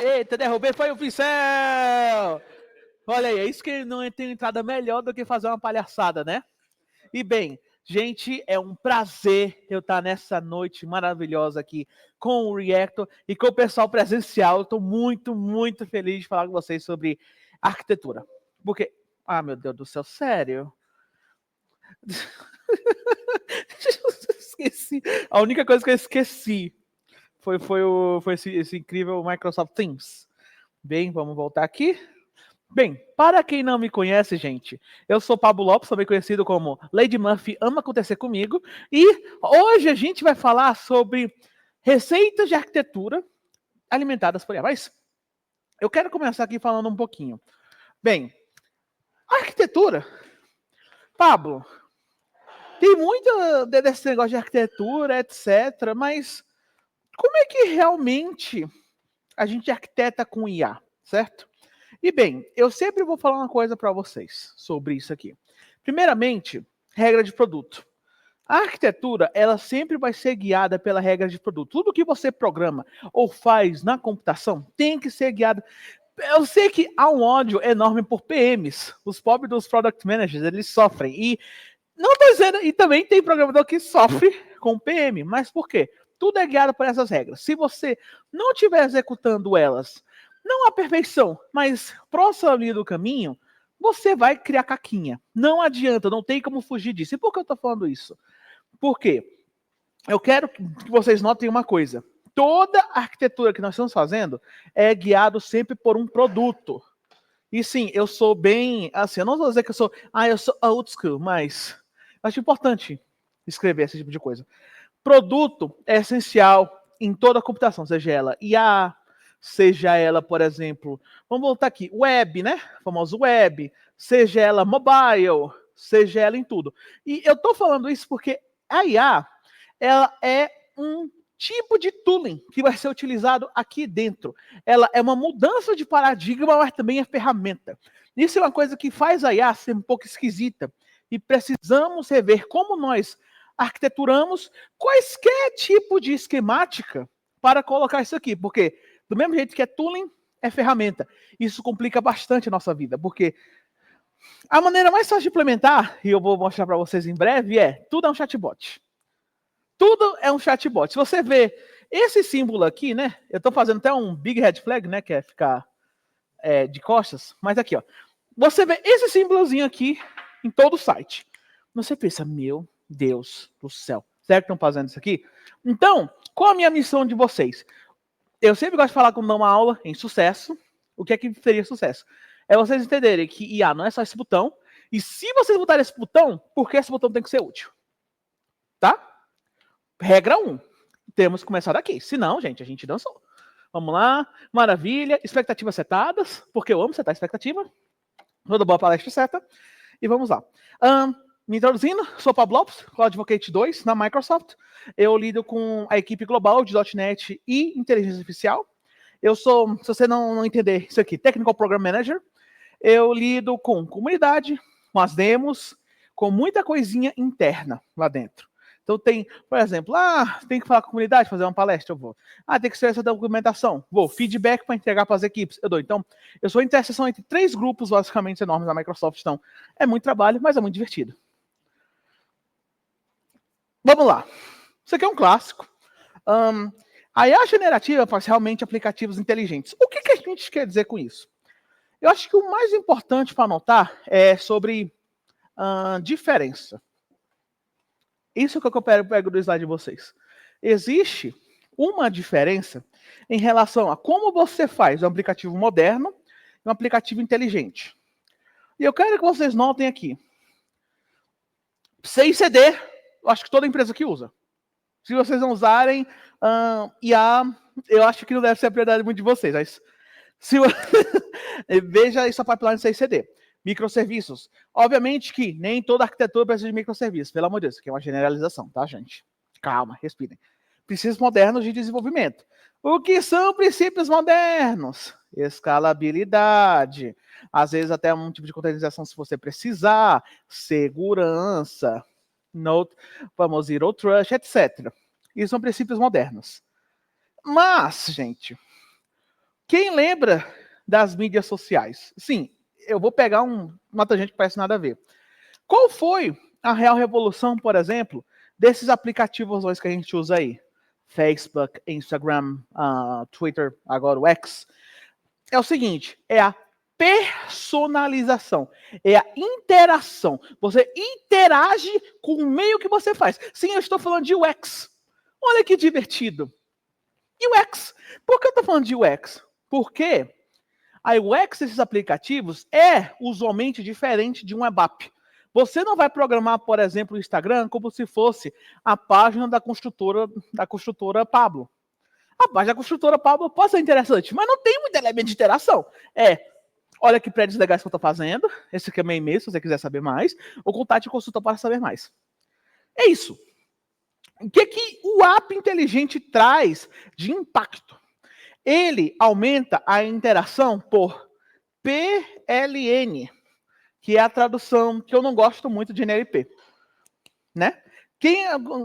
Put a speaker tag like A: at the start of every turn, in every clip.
A: Eita, derrubei, foi o pincel! Olha aí, é isso que não tem entrada melhor do que fazer uma palhaçada, né? E bem, gente, é um prazer eu estar nessa noite maravilhosa aqui com o Reactor e com o pessoal presencial. Eu estou muito, muito feliz de falar com vocês sobre arquitetura. Porque, meu Deus do céu, sério? Esqueci. A única coisa que eu esqueci foi esse incrível Microsoft Teams. Bem, vamos voltar aqui. Bem, para quem não me conhece, gente, eu sou Pablo Lopes, também conhecido como Lady Murphy Ama Acontecer Comigo, e hoje a gente vai falar sobre receitas de arquitetura alimentadas por IA. Mas eu quero começar aqui falando um pouquinho. Bem, a arquitetura, Pablo, tem muito desse negócio de arquitetura, etc., mas como é que realmente a gente arquiteta com IA, certo? E bem, eu sempre vou falar uma coisa para vocês sobre isso aqui. Primeiramente, regra de produto. A arquitetura, ela sempre vai ser guiada pela regra de produto. Tudo que você programa ou faz na computação tem que ser guiado. Eu sei que há um ódio enorme por PMs. Os pobres dos Product Managers, eles sofrem. E não estou dizendo, e também tem programador que sofre com PM. Mas por quê? Tudo é guiado por essas regras. Se você não estiver executando elas, não a perfeição, mas próximo ali do caminho, você vai criar caquinha. Não adianta, não tem como fugir disso. E por que eu estou falando isso? Porque eu quero que vocês notem uma coisa. Toda a arquitetura que nós estamos fazendo é guiado sempre por um produto. E sim, eu sou bem, assim, eu não vou dizer que eu sou old school, mas acho importante escrever esse tipo de coisa. Produto é essencial em toda a computação, seja ela IA, seja ela, por exemplo, vamos voltar aqui, web, né? Famoso web, seja ela mobile, seja ela em tudo. E eu tô falando isso porque a IA, ela é um tipo de tooling que vai ser utilizado aqui dentro. Ela é uma mudança de paradigma, mas também é ferramenta. Isso é uma coisa que faz a IA ser um pouco esquisita. E precisamos rever como nós arquiteturamos quaisquer tipo de esquemática para colocar isso aqui. Porque, do mesmo jeito que é tooling, é ferramenta. Isso complica bastante a nossa vida, porque a maneira mais fácil de implementar, e eu vou mostrar para vocês em breve, tudo é um chatbot. Tudo é um chatbot. Se você vê esse símbolo aqui, né? Eu estou fazendo até um big red flag, né? Que é ficar de costas. Mas aqui, ó. Você vê esse símbolozinho aqui em todo o site. Você pensa, meu Deus do céu. Será que estão fazendo isso aqui? Então, qual a minha missão de vocês? Eu sempre gosto de falar quando dou uma aula em sucesso. O que é que seria sucesso? É vocês entenderem que IA não é só esse botão. E se vocês botarem esse botão, por que esse botão tem que ser útil? Tá? Regra 1. Temos que começar daqui. Se não, gente, a gente dançou. Vamos lá. Maravilha. Expectativas setadas, porque eu amo setar expectativa. Toda boa palestra seta. E vamos lá. Me introduzindo, sou Pablo Lopes, Cloud Advocate 2 na Microsoft. Eu lido com a equipe global de .NET e inteligência artificial. Eu sou, se você não entender isso aqui, Technical Program Manager. Eu lido com comunidade, com as demos, com muita coisinha interna lá dentro. Então tem, por exemplo, tem que falar com a comunidade, fazer uma palestra, eu vou. Tem que ser essa documentação, vou. Feedback para entregar para as equipes, eu dou. Então, eu sou interseção entre 3 grupos basicamente enormes da Microsoft, então é muito trabalho, mas é muito divertido. Vamos lá. Isso aqui é um clássico. A IA generativa faz realmente aplicativos inteligentes. O que a gente quer dizer com isso? Eu acho que o mais importante para anotar é sobre diferença. Isso que eu pego do slide de vocês. Existe uma diferença em relação a como você faz um aplicativo moderno e um aplicativo inteligente. E eu quero que vocês notem aqui. CICD, eu acho que toda empresa que usa. Se vocês não usarem IA, eu acho que não deve ser a prioridade muito de vocês. Mas veja essa pipeline CICD. Microserviços. Obviamente que nem toda arquitetura precisa de microserviços. Pelo amor de Deus, isso aqui é uma generalização, tá, gente? Calma, respirem. Princípios modernos de desenvolvimento. O que são princípios modernos? Escalabilidade. Às vezes até um tipo de containerização se você precisar. Segurança. Vamos Zero Trust, etc. Isso são princípios modernos. Mas, gente, Quem lembra das mídias sociais? Sim, eu vou pegar uma tangente que parece nada a ver. Qual foi a real revolução, por exemplo, desses aplicativos que a gente usa aí? Facebook, Instagram, Twitter, agora o X. É o seguinte, é a personalização, é a interação. Você interage com o meio que você faz. Sim, eu estou falando de UX. Olha que divertido. UX. Por que eu estou falando de UX? Porque a UX desses aplicativos é usualmente diferente de um web app. Você não vai programar, por exemplo, o Instagram como se fosse a página da construtora Pablo. A página da construtora Pablo pode ser interessante, mas não tem muito elemento de interação. Olha que prédios legais que eu estou fazendo, esse aqui é meu e-mail, se você quiser saber mais, ou contate o consultor para saber mais. É isso. O que o app inteligente traz de impacto? Ele aumenta a interação por PLN, que é a tradução que eu não gosto muito de NLP. Né?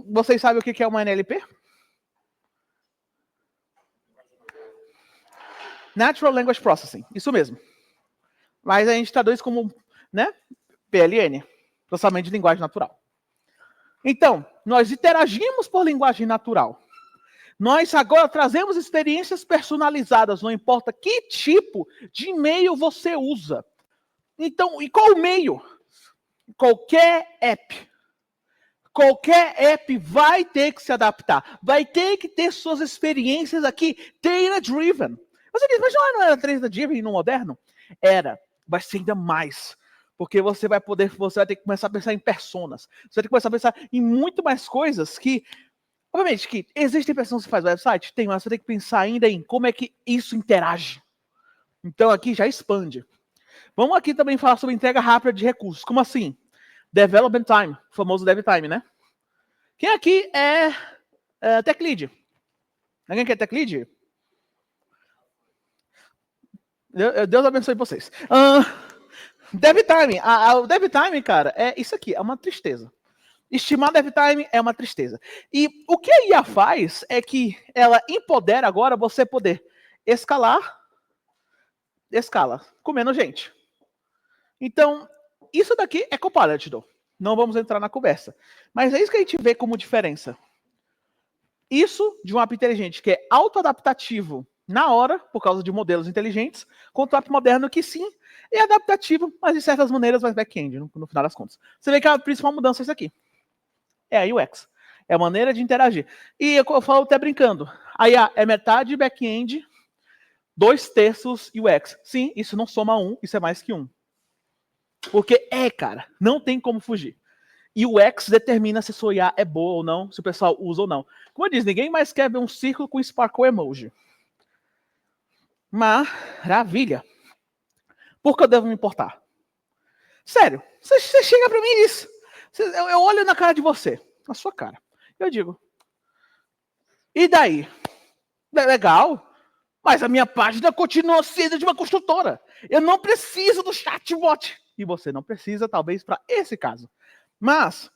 A: Vocês sabem o que é uma NLP? Natural Language Processing, isso mesmo. Mas a gente traduz como, né, PLN, processamento de linguagem natural. Então, nós interagimos por linguagem natural. Nós agora trazemos experiências personalizadas, não importa que tipo de e-mail você usa. Então, e qual o meio? Qualquer app. Qualquer app vai ter que se adaptar. Vai ter que ter suas experiências aqui data-driven. Você diz, mas não era data-driven no moderno? Era. Vai ser ainda mais. Porque você vai ter que começar a pensar em personas. Você vai ter que começar a pensar em muito mais coisas que... Obviamente que existem pessoas que fazem website, tem, mas você tem que pensar ainda em como é que isso interage. Então aqui já expande. Vamos aqui também falar sobre entrega rápida de recursos. Como assim? Development time, o famoso dev time, né? Quem aqui é Tech Lead? Alguém quer Tech Lead? Deus abençoe vocês. Dev time. O dev time, cara, é isso aqui, é uma tristeza. Estimar dev time é uma tristeza. E o que a IA faz é que ela empodera agora você poder escala, com menos gente. Então, isso daqui é Copilot, não vamos entrar na conversa. Mas é isso que a gente vê como diferença. Isso de um app inteligente que é auto-adaptativo na hora, por causa de modelos inteligentes, contra o app moderno que sim, é adaptativo, mas de certas maneiras mais back-end, no final das contas. Você vê que a principal mudança é isso aqui. É a UX. É a maneira de interagir. E eu falo até brincando. Aí é metade back-end, 2/3 UX. Sim, isso não soma 1, isso é mais que 1. Porque cara, não tem como fugir. E o UX determina se sua IA é boa ou não, se o pessoal usa ou não. Como eu disse, ninguém mais quer ver um círculo com sparkle emoji. Maravilha. Por que eu devo me importar? Sério, você chega pra mim e diz, eu olho na cara de você, na sua cara, eu digo, e daí? Legal, mas a minha página continua sendo de uma construtora. Eu não preciso do chatbot. E você não precisa, talvez, para esse caso. Mas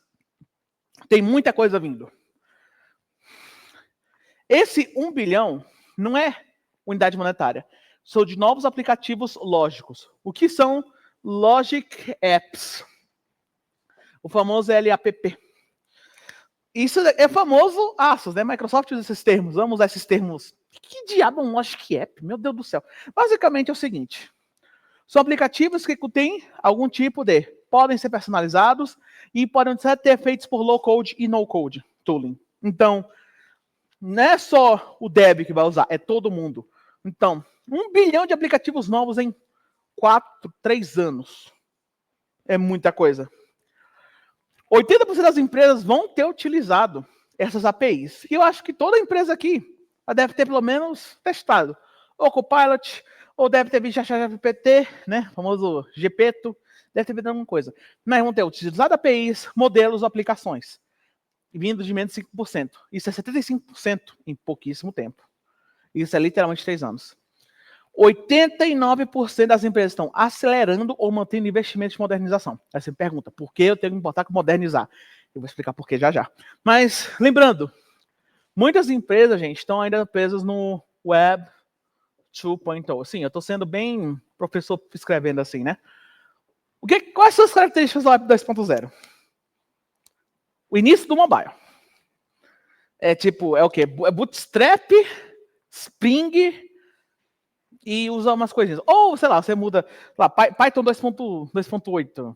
A: tem muita coisa vindo. Esse 1 bilhão não é unidade monetária. São de novos aplicativos lógicos. O que são Logic Apps? O famoso LAPP. Isso é famoso ASUS, né? Microsoft usa esses termos. Vamos usar esses termos. Que diabo é um Logic App? Meu Deus do céu. Basicamente é o seguinte. São aplicativos que têm algum tipo de... Podem ser personalizados e podem ser feitos por low-code e no-code tooling. Então, não é só o Deb que vai usar, é todo mundo. Então, 1 bilhão de aplicativos novos em 3 anos. É muita coisa. 80% das empresas vão ter utilizado essas APIs. E eu acho que toda empresa aqui deve ter pelo menos testado. Ou Copilot, ou deve ter visto a ChatGPT, né? O famoso Gepeto. Deve ter visto alguma coisa. Mas vão ter utilizado APIs, modelos, aplicações. Vindo de menos de 5%. Isso é 75% em pouquíssimo tempo. Isso é literalmente 3 anos. 89% das empresas estão acelerando ou mantendo investimentos de modernização. Aí você me pergunta, por que eu tenho que importar com modernizar? Eu vou explicar por que já já. Mas, lembrando, muitas empresas, gente, estão ainda presas no Web 2.0. Sim, eu estou sendo bem professor escrevendo assim, né? Quais são as características do Web 2.0? O início do mobile. É o quê? É Bootstrap, Spring e usa umas coisinhas. Ou, sei lá, você muda lá, Python 2.8,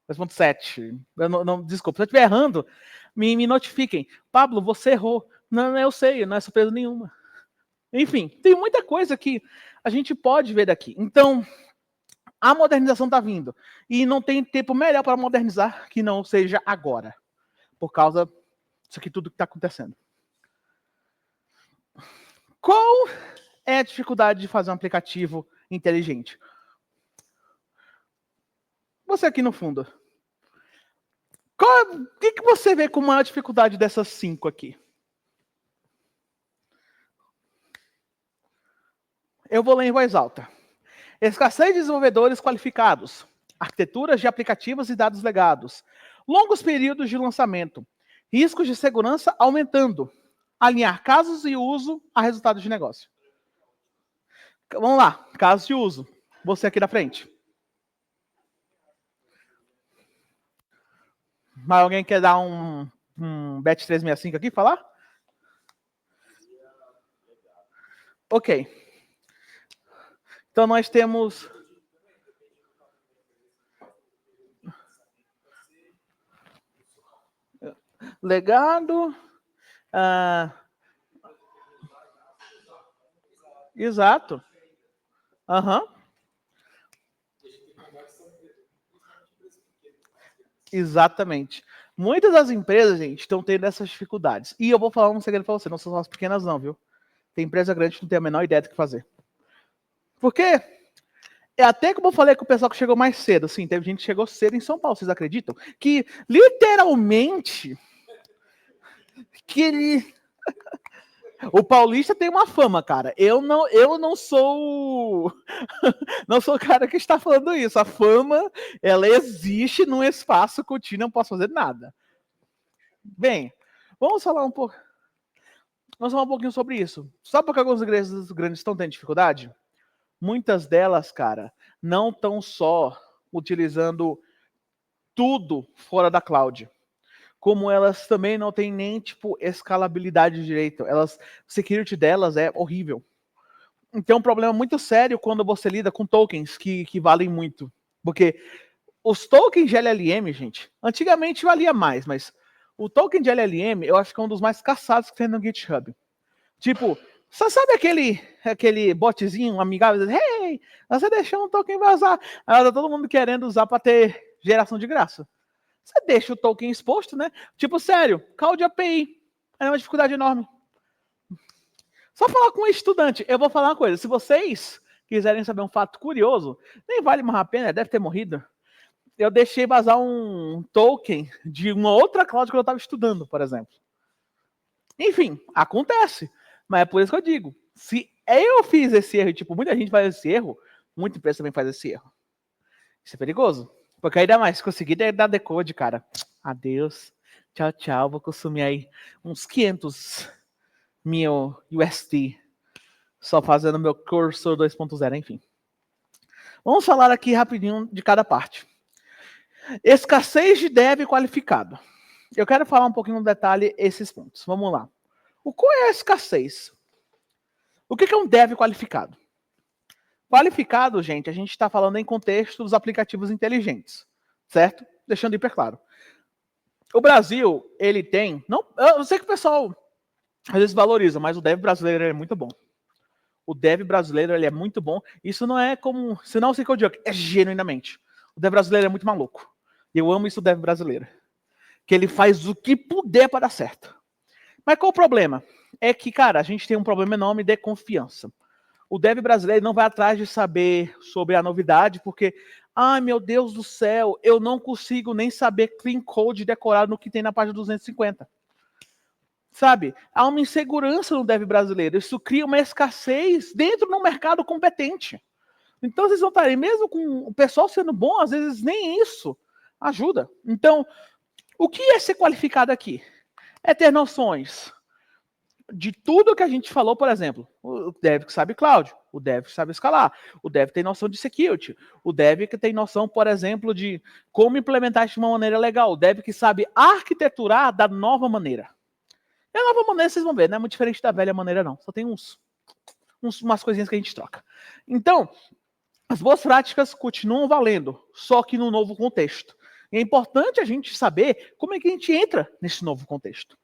A: 2.7. Desculpa, se eu estiver errando, me notifiquem. Pablo, você errou. Não, eu sei, não é surpresa nenhuma. Enfim, tem muita coisa que a gente pode ver daqui. Então, a modernização está vindo. E não tem tempo melhor para modernizar que não seja agora. Por causa disso aqui tudo que está acontecendo. Qual é a dificuldade de fazer um aplicativo inteligente? Você aqui no fundo. O que você vê como a dificuldade dessas 5 aqui? Eu vou ler em voz alta. Escassez de desenvolvedores qualificados. Arquiteturas de aplicativos e dados legados. Longos períodos de lançamento. Riscos de segurança aumentando. Alinhar casos e uso a resultados de negócio. Vamos lá, casos de uso. Você aqui na frente. Mas alguém quer dar um Bet 365 aqui, falar? Ok. Então nós temos... legado... exato. Aham. Exatamente. Muitas das empresas, gente, estão tendo essas dificuldades. E eu vou falar um segredo para você, não são só as pequenas não, viu? Tem empresa grande que não tem a menor ideia do que fazer. Por quê? É até como eu falei com o pessoal que chegou mais cedo, assim, teve gente que chegou cedo em São Paulo, vocês acreditam? Que, literalmente, que ele... O paulista tem uma fama, cara. Eu não sou... não sou o cara que está falando isso. A fama, ela existe num espaço contínuo, não posso fazer nada. Bem, vamos falar um pouco... Vamos falar um pouquinho sobre isso. Sabe por que algumas igrejas grandes estão tendo dificuldade? Muitas delas, cara, não estão só utilizando tudo fora da cloud, como elas também não têm nem, tipo, escalabilidade direito. O security delas é horrível. Então, é um problema muito sério quando você lida com tokens que valem muito. Porque os tokens de LLM, gente, antigamente valia mais, mas o token de LLM, eu acho que é um dos mais caçados que tem no GitHub. Tipo, você sabe aquele botzinho amigável? Hey, você deixou um token vazar. Aí tá todo mundo querendo usar para ter geração de graça. Você deixa o token exposto, né? Tipo, sério, call de API. É uma dificuldade enorme. Só falar com um estudante. Eu vou falar uma coisa. Se vocês quiserem saber um fato curioso, nem vale mais a pena, deve ter morrido. Eu deixei vazar um token de uma outra cloud que eu estava estudando, por exemplo. Enfim, acontece. Mas é por isso que eu digo. Se eu fiz esse erro, tipo, muita gente faz esse erro, muita empresa também faz esse erro. Isso é perigoso. Porque ainda mais, se conseguir dar decode, cara. Adeus. Tchau, tchau. Vou consumir aí uns 500 mil USD. Só fazendo meu cursor 2.0, enfim. Vamos falar aqui rapidinho de cada parte. Escassez de dev qualificado. Eu quero falar um pouquinho no detalhe esses pontos. Vamos lá. Qual é a escassez? O que é um dev qualificado? Qualificado, gente, a gente está falando em contexto dos aplicativos inteligentes, certo? Deixando hiper claro. O Brasil, ele tem... eu sei que o pessoal às vezes valoriza, mas o dev brasileiro é muito bom. O dev brasileiro ele é muito bom. Isso não é como... Senão sei que eu digo, é genuinamente. O dev brasileiro é muito maluco. E eu amo isso do dev brasileiro. Que ele faz o que puder para dar certo. Mas qual o problema? É que, cara, a gente tem um problema enorme de confiança. O dev brasileiro não vai atrás de saber sobre a novidade, porque, ai meu Deus do céu, eu não consigo nem saber clean code decorado no que tem na página 250. Sabe? Há uma insegurança no dev brasileiro. Isso cria uma escassez dentro do mercado competente. Então, vocês notarem, mesmo com o pessoal sendo bom, às vezes nem isso ajuda. Então, o que é ser qualificado aqui? É ter noções de tudo que a gente falou, por exemplo, o dev que sabe cloud, o dev que sabe escalar, o dev tem noção de security, o dev que tem noção, por exemplo, de como implementar isso de uma maneira legal, o dev que sabe arquiteturar da nova maneira. E a nova maneira, vocês vão ver, não é muito diferente da velha maneira, não. Só tem umas coisinhas que a gente troca. Então, as boas práticas continuam valendo, só que no novo contexto. E é importante a gente saber como é que a gente entra nesse novo contexto.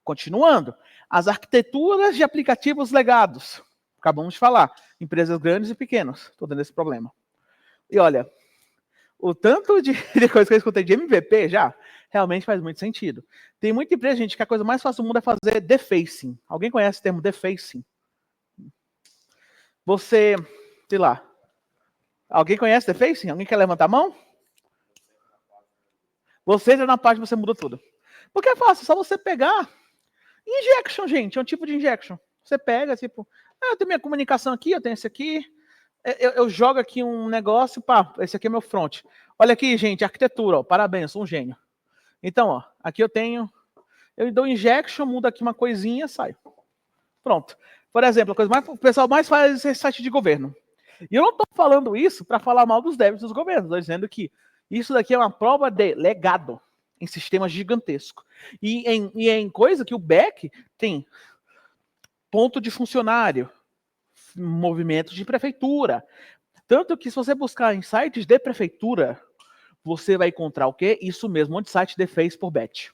A: Continuando, as arquiteturas de aplicativos legados. Acabamos de falar, empresas grandes e pequenas. Estou tendo esse problema. E olha, o tanto de coisa que eu escutei de MVP já, realmente faz muito sentido. Tem muita empresa, gente, que a coisa mais fácil do mundo é fazer defacing. Alguém conhece o termo defacing? Você, sei lá, alguém conhece defacing? Alguém quer levantar a mão? Você entra na página, você muda tudo. Porque é fácil, só você pegar. Injection, gente, é um tipo de injection. Você pega, tipo, eu tenho minha comunicação aqui, eu tenho esse aqui. Eu jogo aqui um negócio, pá, esse aqui é meu front. Olha aqui, gente, arquitetura, ó, parabéns, sou um gênio. Então, ó, aqui eu dou injection, mudo aqui uma coisinha, saio. Pronto. Por exemplo, a coisa mais, o pessoal mais faz é site de governo. E eu não estou falando isso para falar mal dos devs dos governos, estou dizendo que isso daqui é uma prova de legado em sistemas gigantescos. E em coisa que o back tem ponto de funcionário, movimento de prefeitura. Tanto que se você buscar em sites de prefeitura, você vai encontrar o quê? Isso mesmo, um monte de site de face por batch.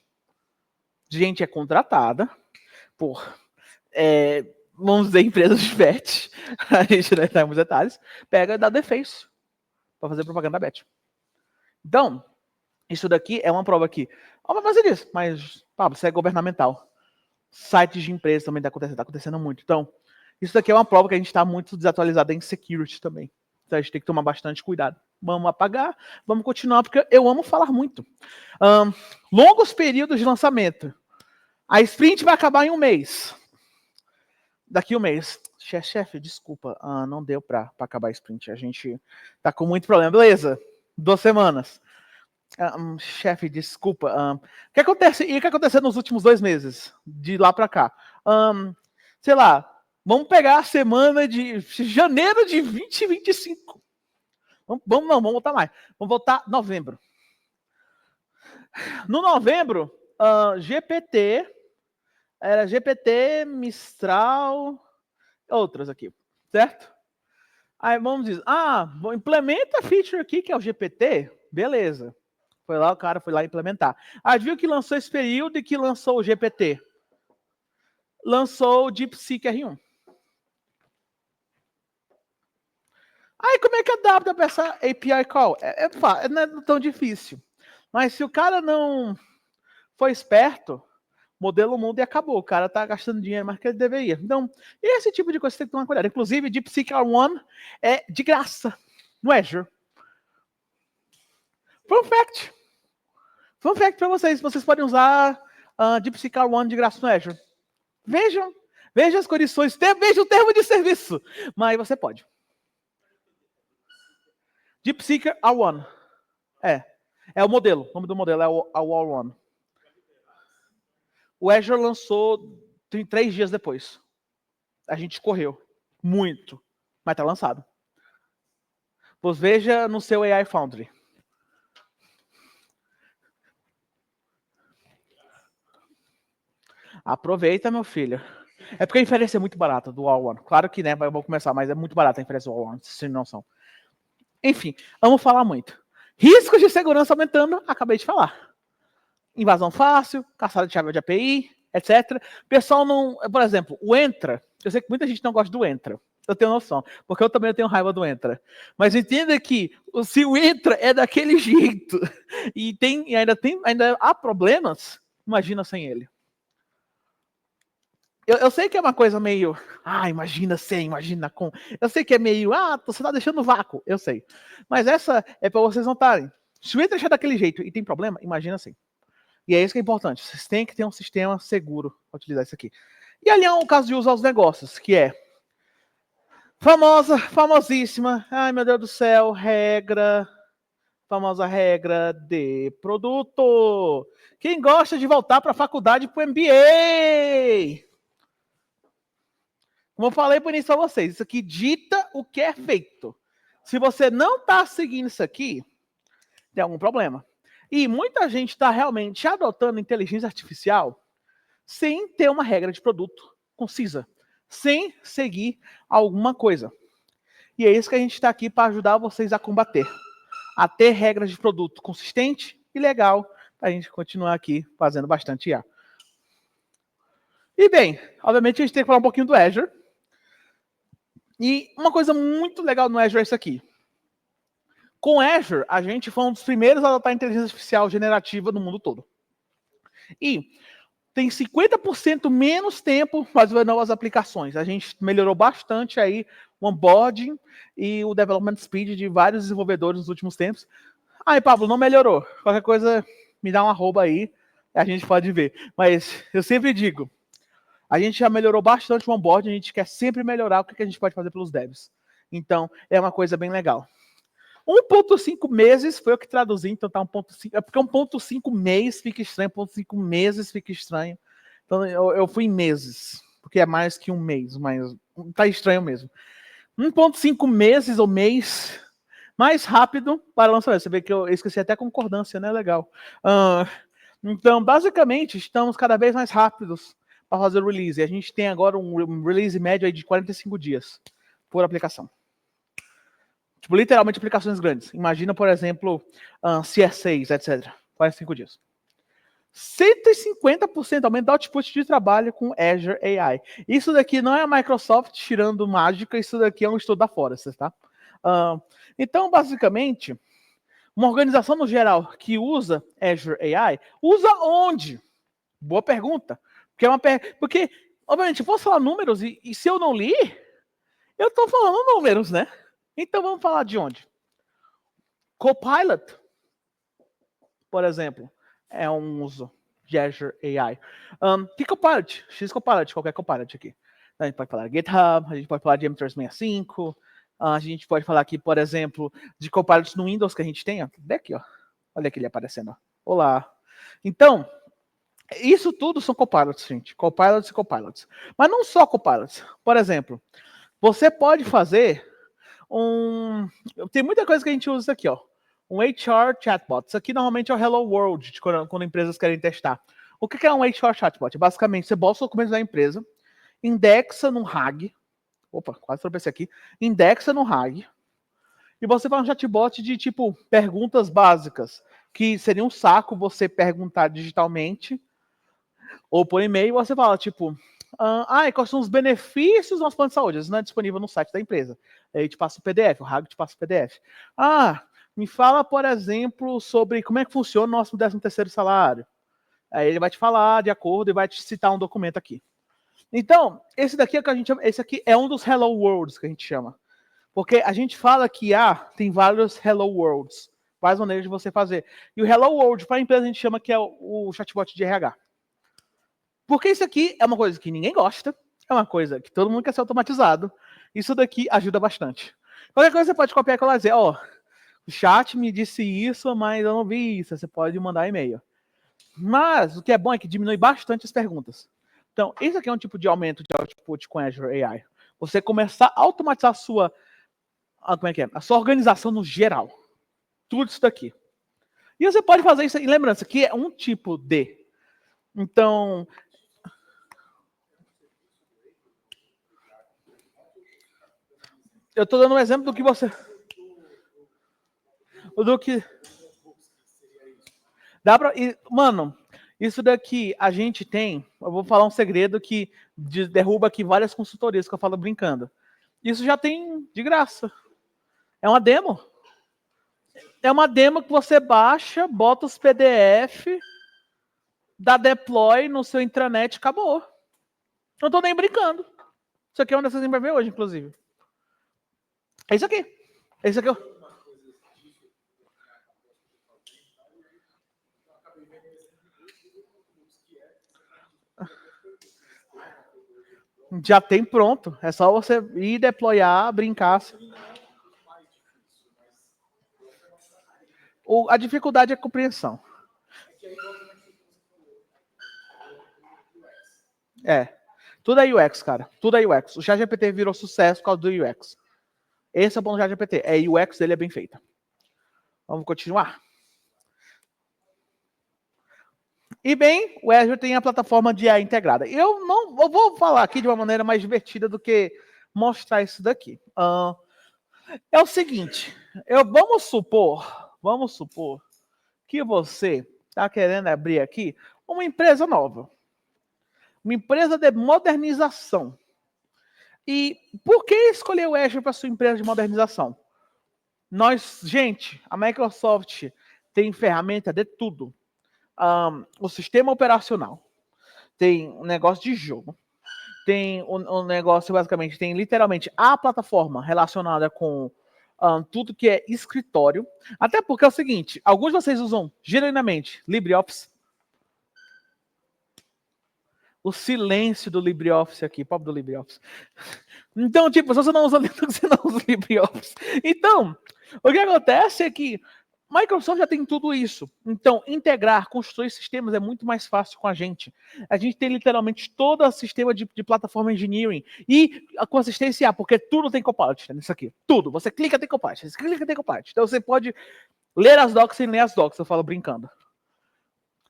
A: Gente é contratada por, vamos dizer, empresas de batch, a gente não está em muitos detalhes, pega e dá deface para fazer propaganda batch. Então, isso daqui é uma prova aqui. Ó, vai fazer isso, mas, Pablo, isso é governamental. Sites de empresas também está acontecendo muito. Então, isso daqui é uma prova que a gente está muito desatualizado em security também. Então, a gente tem que tomar bastante cuidado. Vamos apagar, vamos continuar, porque eu amo falar muito. Longos períodos de lançamento. A sprint vai acabar em um mês. Daqui um mês. Chefe, desculpa, não deu para acabar a sprint. A gente tá com muito problema. Beleza, 2 semanas. Chefe, desculpa. O que acontece? E o que aconteceu nos últimos 2 meses? De lá para cá. Sei lá, vamos pegar a semana de janeiro de 2025. Vamos voltar mais. Vamos voltar novembro. No novembro, GPT, era GPT, Mistral, outras aqui, certo? Aí vamos dizer, implementa a feature aqui que é o GPT, beleza. Foi lá, o cara foi lá implementar. Viu que lançou esse período e que lançou o GPT? Lançou o DeepSeek R1. Aí como é que adapta para essa API call? Não é tão difícil. Mas se o cara não foi esperto, modelo mundo e acabou. O cara tá gastando dinheiro mais que ele deveria. Então, esse tipo de coisa você tem que tomar cuidado. Inclusive, DeepSeek R1 é de graça no Azure. Fun fact. Fun fact para vocês. Vocês podem usar DeepSeek R1 de graça no Azure. Vejam as condições. Veja o termo de serviço. Mas você pode. DeepSeek R1. É o modelo. O nome do modelo é o R1. O Azure lançou 3 dias depois. A gente correu muito, mas está lançado. Pois veja no seu AI Foundry. Aproveita, meu filho. É porque a inferência é muito barata do All-One. Claro que, né, vou começar, mas é muito barata a inferência do All-One, sem noção. Enfim, amo falar muito. Riscos de segurança aumentando, acabei de falar. Invasão fácil, caçada de chave de API, etc. Pessoal não... Por exemplo, o Entra. Eu sei que muita gente não gosta do Entra. Eu tenho noção, porque eu também tenho raiva do Entra. Mas entenda que se o Entra é daquele jeito e ainda há problemas, imagina sem ele. Eu sei que é uma coisa meio... imagina sem, imagina com... Eu sei que é meio... você tá deixando no vácuo. Eu sei. Mas essa é para vocês notarem. Se o Entra é daquele jeito e tem problema, imagina sem. E é isso que é importante. Vocês têm que ter um sistema seguro para utilizar isso aqui. E ali é um caso de uso aos negócios, que é famosíssima, meu Deus do céu, famosa regra de produto. Quem gosta de voltar para a faculdade para o MBA? Como eu falei por início a vocês, isso aqui dita o que é feito. Se você não está seguindo isso aqui, tem algum problema. E muita gente está realmente adotando inteligência artificial sem ter uma regra de produto concisa, sem seguir alguma coisa. E é isso que a gente está aqui para ajudar vocês a combater, a ter regras de produto consistente e legal, para a gente continuar aqui fazendo bastante IA. E bem, obviamente a gente tem que falar um pouquinho do Azure. E uma coisa muito legal no Azure é isso aqui. Com Azure, a gente foi um dos primeiros a adotar inteligência artificial generativa no mundo todo. E tem 50% menos tempo para fazer novas aplicações. A gente melhorou bastante aí o onboarding e o development speed de vários desenvolvedores nos últimos tempos. Aí, Pablo, não melhorou. Qualquer coisa, me dá um arroba aí, a gente pode ver. Mas eu sempre digo, a gente já melhorou bastante o onboarding, a gente quer sempre melhorar o que a gente pode fazer pelos devs. Então, é uma coisa bem legal. 1.5 meses foi o que traduzi, então tá 1.5. É porque 1.5 mês fica estranho, 1.5 meses fica estranho. Então eu fui em meses, porque é mais que um mês, mas tá estranho mesmo. 1.5 meses ou mês mais rápido para lançamento. Você vê que eu esqueci até a concordância, né? Legal. Então, basicamente, estamos cada vez mais rápidos para fazer o release. E a gente tem agora um release médio aí de 45 dias por aplicação. Tipo, literalmente aplicações grandes. Imagina, por exemplo, CS6, etc. 45 dias. 150% aumento do output de trabalho com Azure AI. Isso daqui não é a Microsoft tirando mágica, isso daqui é um estudo da Forrester, tá? Então, basicamente, uma organização no geral que usa Azure AI, usa onde? Boa pergunta. Porque obviamente, eu posso falar números e se eu não li, eu estou falando números, né? Então, vamos falar de onde? Copilot, por exemplo, é um uso de Azure AI. Que Copilot? X-Copilot, qualquer Copilot aqui. A gente pode falar de GitHub, a gente pode falar de M365, a gente pode falar aqui, por exemplo, de Copilot no Windows que a gente tem. Ó. Daqui, ó. Olha aqui ele aparecendo. Ó. Olá. Então, isso tudo são Copilots, gente. Copilots e Copilots. Mas não só Copilots. Por exemplo, você pode fazer Tem muita coisa que a gente usa isso aqui, ó. Um HR chatbot. Isso aqui normalmente é o Hello World, quando empresas querem testar. O que é um HR chatbot? Basicamente, você bota os documentos da empresa, indexa no RAG. Opa, quase tropecei aqui. Indexa no RAG. E você faz um chatbot de, tipo, perguntas básicas. Que seria um saco você perguntar digitalmente ou por e-mail. Você fala, tipo... quais são os benefícios do nosso plano de saúde? Isso não é disponível no site da empresa. Aí te passa o PDF, o RAG te passa o PDF. Me fala, por exemplo, sobre como é que funciona o nosso 13º salário. Aí ele vai te falar de acordo e vai te citar um documento aqui. Então, esse daqui é o que a gente chama, esse aqui é um dos Hello Worlds que a gente chama. Porque a gente fala que tem vários Hello Worlds, várias maneiras de você fazer. E o Hello World para a empresa a gente chama que é o chatbot de RH. Porque isso aqui é uma coisa que ninguém gosta, é uma coisa que todo mundo quer ser automatizado. Isso daqui ajuda bastante. Qualquer coisa você pode copiar e colar e dizer, o chat me disse isso, mas eu não vi isso. Você pode mandar e-mail. Mas o que é bom é que diminui bastante as perguntas. Então, esse aqui é um tipo de aumento de output com Azure AI. Você começar a automatizar a sua organização no geral. Tudo isso daqui. E você pode fazer isso, e lembrando, isso aqui é um tipo de. Então, eu estou dando um exemplo do que você... Dá pra... Mano, isso daqui a gente tem... Eu vou falar um segredo que derruba aqui várias consultorias que eu falo brincando. Isso já tem de graça. É uma demo. É uma demo que você baixa, bota os PDF, dá deploy no seu intranet e acabou. Não tô nem brincando. Isso aqui é onde vocês vai ver hoje, inclusive. É isso aqui. É isso aqui. Já tem pronto. É só você ir deployar, brincar. A dificuldade é a compreensão. Tudo é UX, cara. Tudo é UX. O ChatGPT virou sucesso por causa do UX. Esse é o ponto do ChatGPT. É UX dele é bem feita. Vamos continuar. E bem, o Azure tem a plataforma de AI integrada. Eu vou falar aqui de uma maneira mais divertida do que mostrar isso daqui. É o seguinte, vamos supor que você está querendo abrir aqui uma empresa nova. Uma empresa de modernização. E por que escolher o Azure para sua empresa de modernização? Gente, a Microsoft tem ferramenta de tudo. O sistema operacional, tem um negócio de jogo, tem um negócio, basicamente, tem literalmente a plataforma relacionada com tudo que é escritório. Até porque é o seguinte, alguns de vocês usam genuinamente LibreOffice. O silêncio do LibreOffice aqui, pobre do LibreOffice. Então, tipo, se você não usa Linux, você não usa LibreOffice. Então, o que acontece é que Microsoft já tem tudo isso. Então, integrar, construir sistemas é muito mais fácil com a gente. A gente tem literalmente todo o sistema de plataforma engineering e a consistência, porque tudo tem Copilot nisso aqui. Tudo. Você clica, tem Copilot. Você clica, tem Copilot. Então, você pode ler as docs sem ler as docs, eu falo brincando.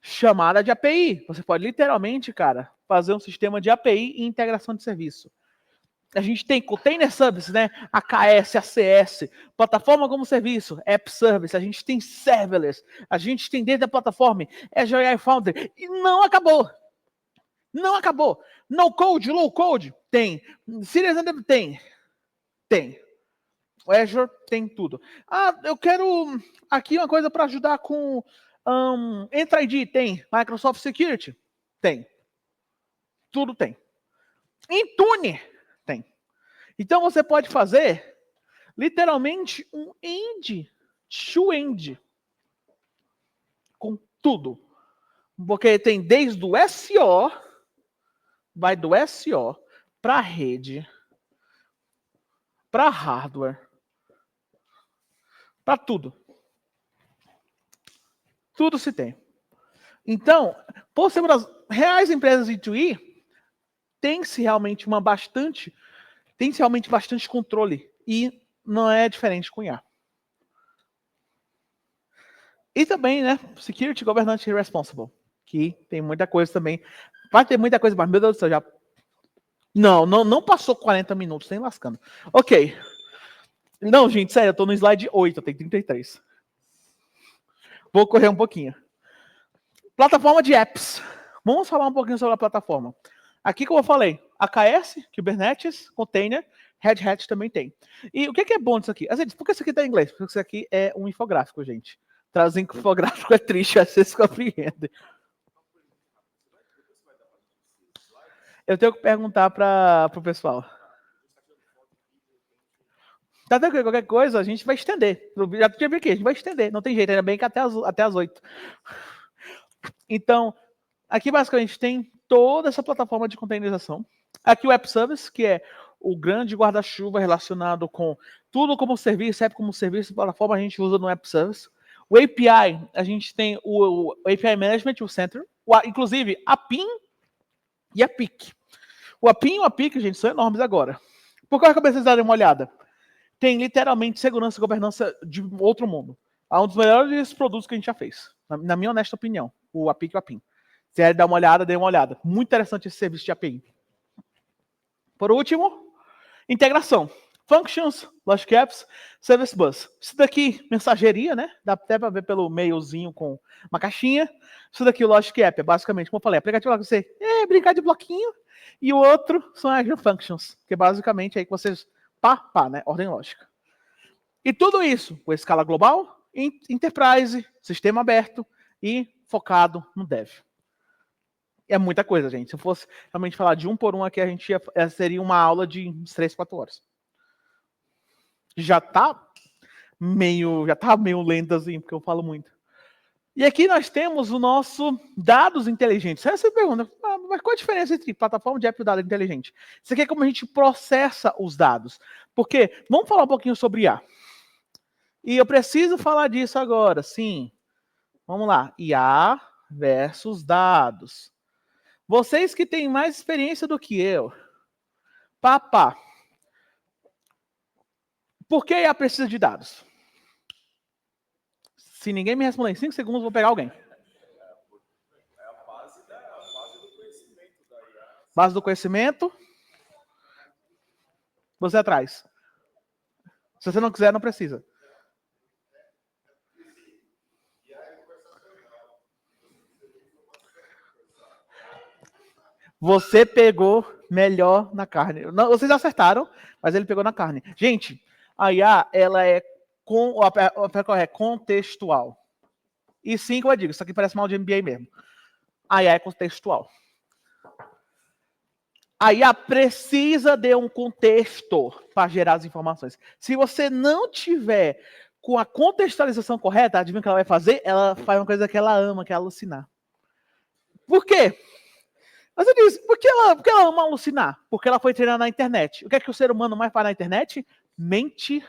A: Chamada de API. Você pode literalmente, cara, fazer um sistema de API e integração de serviço. A gente tem Container Service, né? AKS, ACS, plataforma como serviço, App Service, a gente tem Serverless, a gente tem dentro da plataforma Azure AI Foundry, e não acabou. Não acabou. No Code, Low Code, tem. Serious tem. O Azure tem tudo. Eu quero aqui uma coisa para ajudar com Entra ID, tem. Microsoft Security, tem. Tudo tem. Intune, tem. Então você pode fazer literalmente um end-to-end com tudo. Porque tem desde o SO, vai do SO para rede, para hardware, para tudo. Tudo se tem. Então, por ser uma das reais empresas E2E, tem-se realmente bastante controle. E não é diferente com IA. E também, né, Security, Governance e Responsible, que tem muita coisa também. Vai ter muita coisa, mas meu Deus do céu, já... Não passou 40 minutos, nem lascando. Ok. Não, gente, sério, eu tô no slide 8, eu tenho 33. Vou correr um pouquinho. Plataforma de apps. Vamos falar um pouquinho sobre a plataforma. Aqui, como eu falei, AKS, Kubernetes, Container, Red Hat também tem. E o que é bom disso aqui? Por que isso aqui está em inglês? Porque isso aqui é um infográfico, gente. Traduzir infográfico é triste, vocês compreendem. Eu tenho que perguntar para o pessoal. Tá tranquilo, qualquer coisa, a gente vai estender. Já tinha visto aqui, a gente vai estender. Não tem jeito, ainda bem que até as 8. Então, aqui basicamente tem toda essa plataforma de containerização. Aqui o App Service, que é o grande guarda-chuva relacionado com tudo como serviço, app como serviço, plataforma a gente usa no App Service. O API, a gente tem o API Management, o Center, inclusive a PIN e a PIC. O APIN e o APIC, gente, são enormes agora. Por que eu acabei de darem uma olhada? Tem literalmente segurança e governança de outro mundo. É um dos melhores produtos que a gente já fez, na minha honesta opinião, o APIC e o APIN. Se quer dar uma olhada, dê uma olhada. Muito interessante esse serviço de API. Por último, integração. Functions, Logic Apps, Service Bus. Isso daqui, mensageria, né? Dá até para ver pelo mailzinho com uma caixinha. Isso daqui, o Logic App, é basicamente, como eu falei, aplicativo lá que você brincar de bloquinho. E o outro são as Functions, que é basicamente aí que vocês né? Ordem lógica. E tudo isso com escala global, enterprise, sistema aberto e focado no dev. É muita coisa, gente. Se eu fosse realmente falar de um por um aqui, seria uma aula de 3, 4 horas. Já tá meio lentozinho, porque eu falo muito. E aqui nós temos o nosso dados inteligentes. Aí você pergunta, mas qual a diferença entre plataforma de app e dado inteligente? Isso aqui é como a gente processa os dados. Porque, vamos falar um pouquinho sobre IA. E eu preciso falar disso agora, sim. Vamos lá, IA versus dados. Vocês que têm mais experiência do que eu. Papá. Por que IA precisa de dados? Se ninguém me responder em 5 segundos, eu vou pegar alguém. Base do conhecimento. Você atrás. Se você não quiser, não precisa. Você pegou melhor na carne. Não, vocês acertaram, mas ele pegou na carne. Gente, a IA, ela é contextual. E sim, como eu digo, isso aqui parece mal de MBA mesmo. A IA é contextual. A IA precisa de um contexto para gerar as informações. Se você não tiver com a contextualização correta, adivinha o que ela vai fazer? Ela faz uma coisa que ela ama, que é alucinar. Por quê? Mas eu disse, por que ela ama alucinar? Porque ela foi treinada na internet. O que é que o ser humano mais faz na internet? Mentir.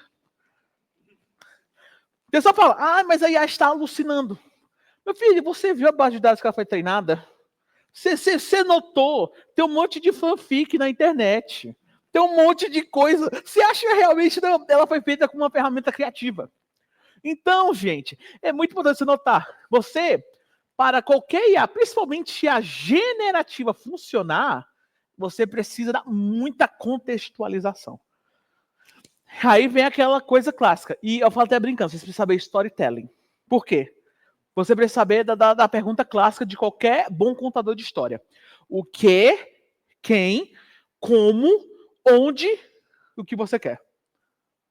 A: O pessoal fala, mas a IA está alucinando. Meu filho, você viu a base de dados que ela foi treinada? Você notou? Tem um monte de fanfic na internet. Tem um monte de coisa. Você acha que realmente ela foi feita com uma ferramenta criativa? Então, gente, é muito importante você notar. Você, para qualquer IA, principalmente a generativa funcionar, você precisa dar muita contextualização. Aí vem aquela coisa clássica. E eu falo até brincando, você precisa saber storytelling. Por quê? Você precisa saber da pergunta clássica de qualquer bom contador de história. O que, quem, como, onde, o que você quer.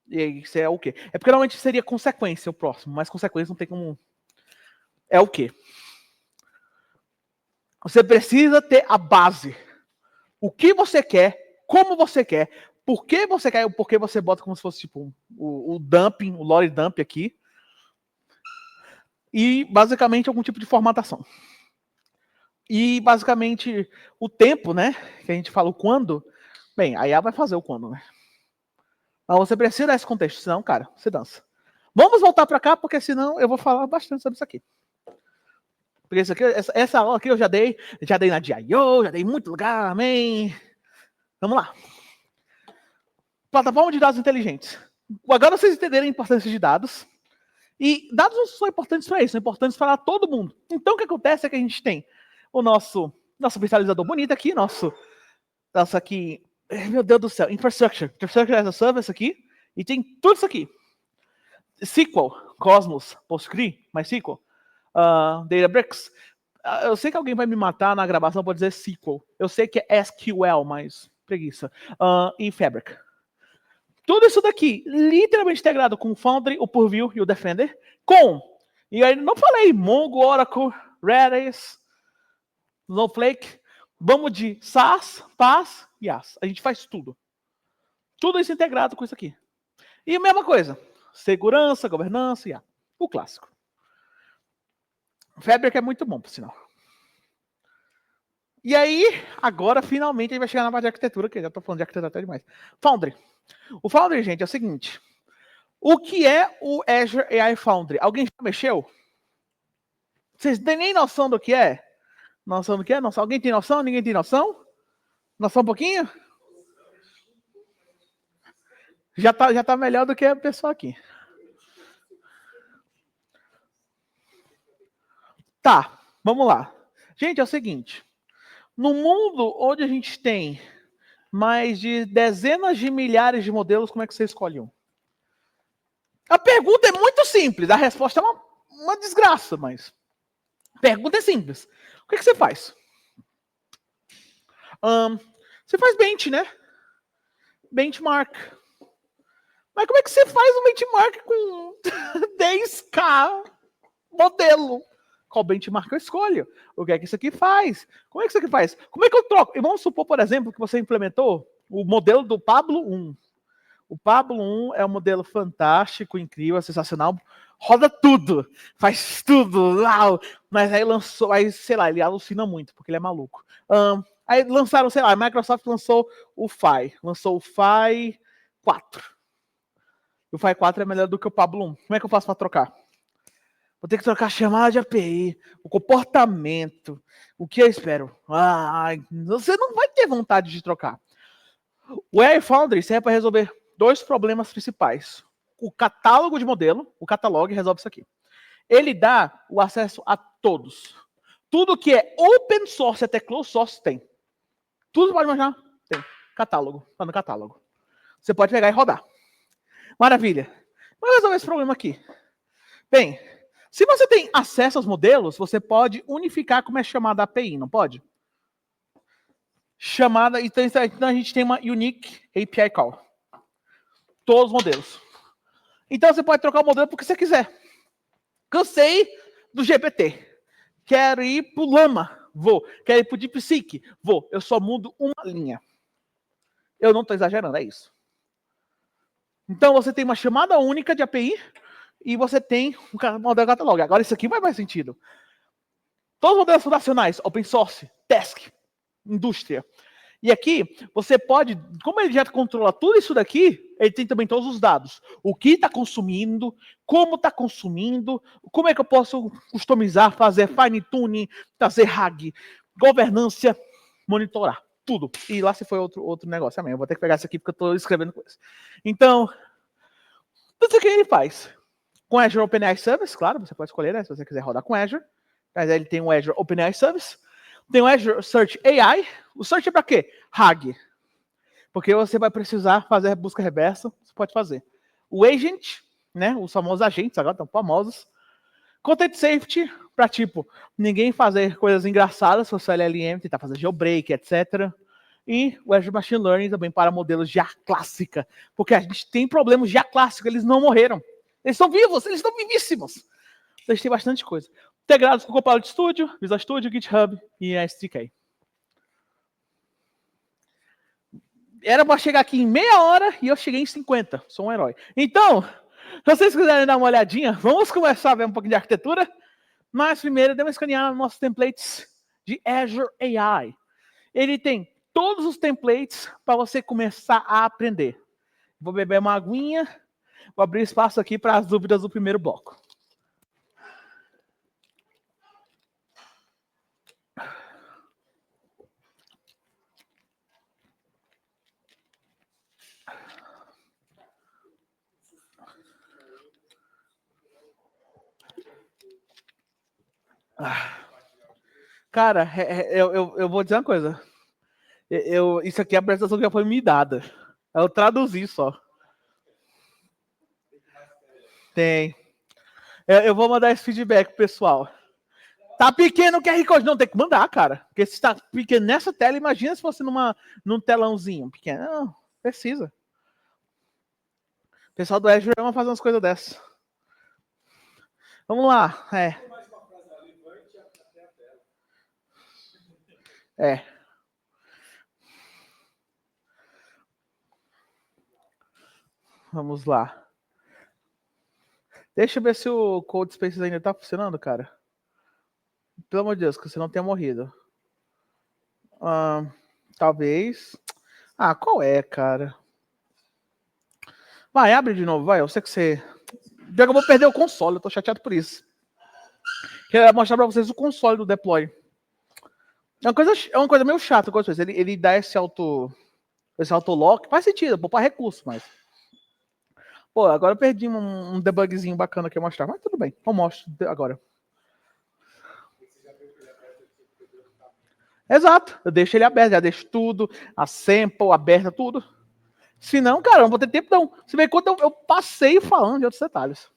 A: E aí, isso é o quê? É porque normalmente seria consequência o próximo, mas consequência não tem como... É o quê? Você precisa ter a base. O que você quer, como você quer, por que você quer, o porquê você bota como se fosse tipo o dumping, o lore dump aqui. E basicamente algum tipo de formatação. E basicamente o tempo, né? Que a gente fala o quando. Bem, a IA vai fazer o quando, né? Mas você precisa desse contexto, senão, cara, você dança. Vamos voltar para cá, porque senão eu vou falar bastante sobre isso aqui. Porque isso aqui, essa aula aqui eu já dei na DIO, já dei em muito lugar, amém. Vamos lá. Plataforma de dados inteligentes. Agora vocês entenderam a importância de dados. E dados não são importantes para isso, são importantes para todo mundo. Então o que acontece é que a gente tem o nosso virtualizador bonito aqui, nosso aqui, meu Deus do céu, infrastructure as a service aqui, e tem tudo isso aqui. SQL, Cosmos, PostgreSQL, MySQL, Databricks. Eu sei que alguém vai me matar na gravação por dizer SQL. Eu sei que é SQL, mas preguiça. E Fabric. Tudo isso daqui, literalmente integrado com o Foundry, o Purview e o Defender, e aí não falei Mongo, Oracle, Redis, Snowflake, vamos de SAS, PaaS e IaaS. A gente faz tudo. Tudo isso integrado com isso aqui. E a mesma coisa, segurança, governança, IA. O clássico. Fabric é muito bom, por sinal. E aí, agora, finalmente, a gente vai chegar na parte de arquitetura, que eu já estou falando de arquitetura até demais. Foundry. O Foundry, gente, é o seguinte. O que é o Azure AI Foundry? Alguém já mexeu? Vocês têm nem noção do que é? Noção do que é? Noção? Alguém tem noção? Ninguém tem noção? Noção um pouquinho? Já tá melhor do que a pessoa aqui. Tá, vamos lá. Gente, é o seguinte. No mundo onde a gente tem mais de dezenas de milhares de modelos, como é que você escolhe um? A pergunta é muito simples, a resposta é uma desgraça, mas a pergunta é simples. O que você faz? Você faz bench, né? Benchmark. Mas como é que você faz um benchmark com 10k modelo? Qual benchmark eu escolho? O que é que isso aqui faz? Como é que isso aqui faz? Como é que eu troco? E vamos supor, por exemplo, que você implementou o modelo do Pablo 1. O Pablo 1 é um modelo fantástico, incrível, sensacional. Roda tudo, faz tudo, uau. Mas aí lançou, aí, sei lá, ele alucina muito, porque ele é maluco. Aí lançaram, sei lá, a Microsoft lançou o Phi. Lançou o Phi 4. O Phi 4 é melhor do que o Pablo 1. Como é que eu faço para trocar? Vou ter que trocar a chamada de API, o comportamento, o que eu espero. Você não vai ter vontade de trocar. O AI Foundry serve para resolver dois problemas principais. O catálogo de modelo, o catalog resolve isso aqui. Ele dá o acesso a todos. Tudo que é open source até closed source tem. Tudo pode imaginar, tem. Catálogo, tá no catálogo. Você pode pegar e rodar. Maravilha. Vamos resolver esse problema aqui. Bem, se você tem acesso aos modelos, você pode unificar como é chamada a API, não pode? Chamada, então a gente tem uma Unique API Call. Todos os modelos. Então você pode trocar o modelo porque você quiser. Cansei do GPT. Quero ir para o Llama. Vou. Quero ir para o DeepSeek. Vou. Eu só mudo uma linha. Eu não estou exagerando, é isso. Então você tem uma chamada única de API e você tem um modelo catalog. Agora isso aqui vai mais sentido. Todos os modelos fundacionais, open source, task, indústria. E aqui, você pode, como ele já controla tudo isso daqui, ele tem também todos os dados. O que está consumindo, como está consumindo, como é que eu posso customizar, fazer fine tuning, fazer RAG, governança, monitorar, tudo. E lá se foi outro negócio também. Eu vou ter que pegar isso aqui porque eu estou escrevendo coisa. Então, tudo isso que ele faz. Com Azure OpenAI Service, claro, você pode escolher, né, se você quiser rodar com Azure. Mas aí ele tem o Azure OpenAI Service. Tem o Azure Search AI. O Search é para quê? RAG. Porque você vai precisar fazer busca reversa. Você pode fazer. O Agent, né? Os famosos agentes, agora estão famosos. Content Safety, para tipo, ninguém fazer coisas engraçadas, se você LLM, tentar fazer jailbreak, etc. E o Azure Machine Learning também para modelos de IA clássica. Porque a gente tem problemas de IA clássica, eles não morreram. Eles estão vivos, eles estão vivíssimos. Então a gente tem bastante coisa. Integrados com o Copilot Studio, Visual Studio, GitHub e a SDK. Era para chegar aqui em meia hora e eu cheguei em 50. Sou um herói. Então, se vocês quiserem dar uma olhadinha, vamos começar a ver um pouquinho de arquitetura. Mas primeiro, dê uma escaneada nos nossos templates de Azure AI. Ele tem todos os templates para você começar a aprender. Vou beber uma aguinha, vou abrir espaço aqui para as dúvidas do primeiro bloco. Cara, eu vou dizer uma coisa. Isso aqui é a apresentação que já foi me dada. Eu traduzi só. Tem. Eu vou mandar esse feedback pro pessoal. Tá pequeno o QR Code. Não, tem que mandar, cara. Porque se tá pequeno nessa tela, imagina se fosse num telãozinho pequeno. Não, precisa. O pessoal do Azure vai fazer umas coisas dessas. Vamos lá. Vamos lá. Deixa eu ver se o Code Spaces ainda tá funcionando, cara. Pelo amor de Deus, que você não tenha morrido. Talvez. Qual é, cara? Vai, abre de novo, vai. Eu sei que você... Já que eu vou perder o console, eu tô chateado por isso. Quero mostrar pra vocês o console do Deploy. É uma coisa meio chata. Ele dá esse auto-lock. Faz sentido, poupar recurso, mas... Pô, agora eu perdi um debugzinho bacana que eu mostrar. Mas tudo bem, eu mostro agora. Exato, eu deixo ele aberto, já deixo tudo, a sample aberta, tudo. Se não, cara, eu não vou ter tempo não. Você vê quanto eu passei falando de outros detalhes.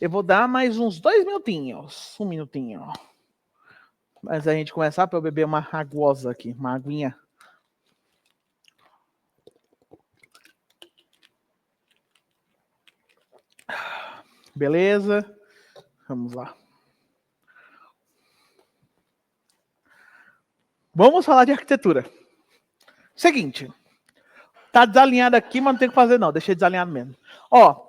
A: Eu vou dar mais uns 2 minutinhos. 1 minutinho. Mas a gente começar para eu beber uma aguosa aqui, uma aguinha. Beleza? Vamos lá. Vamos falar de arquitetura. Seguinte. Tá desalinhado aqui, mas não tem o que fazer não. Deixei desalinhado mesmo. Ó,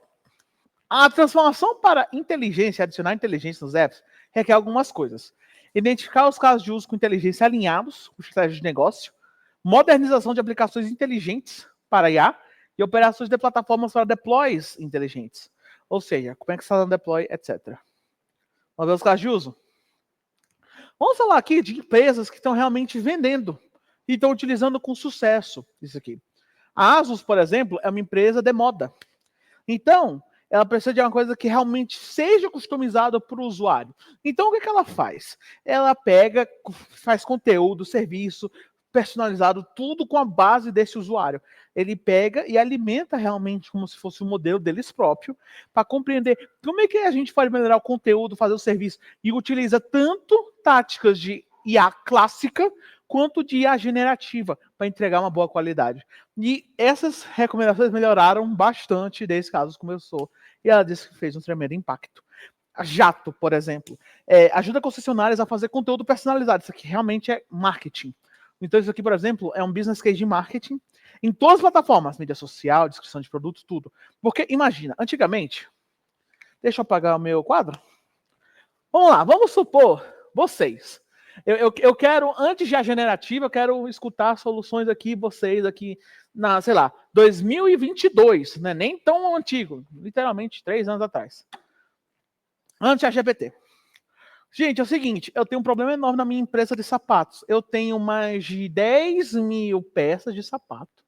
A: a transformação para inteligência, adicionar inteligência nos apps, requer algumas coisas. Identificar os casos de uso com inteligência alinhados com estratégias de negócio, modernização de aplicações inteligentes para IA e operações de plataformas para deploys inteligentes. Ou seja, como é que se faz um deploy, etc. Vamos ver os casos de uso? Vamos falar aqui de empresas que estão realmente vendendo e estão utilizando com sucesso isso aqui. A Asus, por exemplo, é uma empresa de moda. Então, ela precisa de uma coisa que realmente seja customizada para o usuário. Então, o que ela faz? Ela pega, faz conteúdo, serviço personalizado, tudo com a base desse usuário. Ele pega e alimenta realmente como se fosse um modelo deles próprio, para compreender como é que a gente pode melhorar o conteúdo, fazer o serviço, e utiliza tanto táticas de IA clássica, quanto de IA generativa, para entregar uma boa qualidade. E essas recomendações melhoraram bastante desde que a Asus começou. E ela disse que fez um tremendo impacto. A Jato, por exemplo, ajuda concessionárias a fazer conteúdo personalizado. Isso aqui realmente é marketing. Então, isso aqui, por exemplo, é um business case de marketing em todas as plataformas, mídia social, descrição de produtos, tudo. Porque, imagina, antigamente, deixa eu apagar o meu quadro. Vamos lá, vamos supor, vocês. Eu quero, antes de a generativa, eu quero escutar soluções aqui, vocês aqui, na, sei lá, 2022, né? Nem tão antigo, literalmente 3 anos atrás. Antes da GPT. Gente, é o seguinte, eu tenho um problema enorme na minha empresa de sapatos. Eu tenho mais de 10 mil peças de sapato.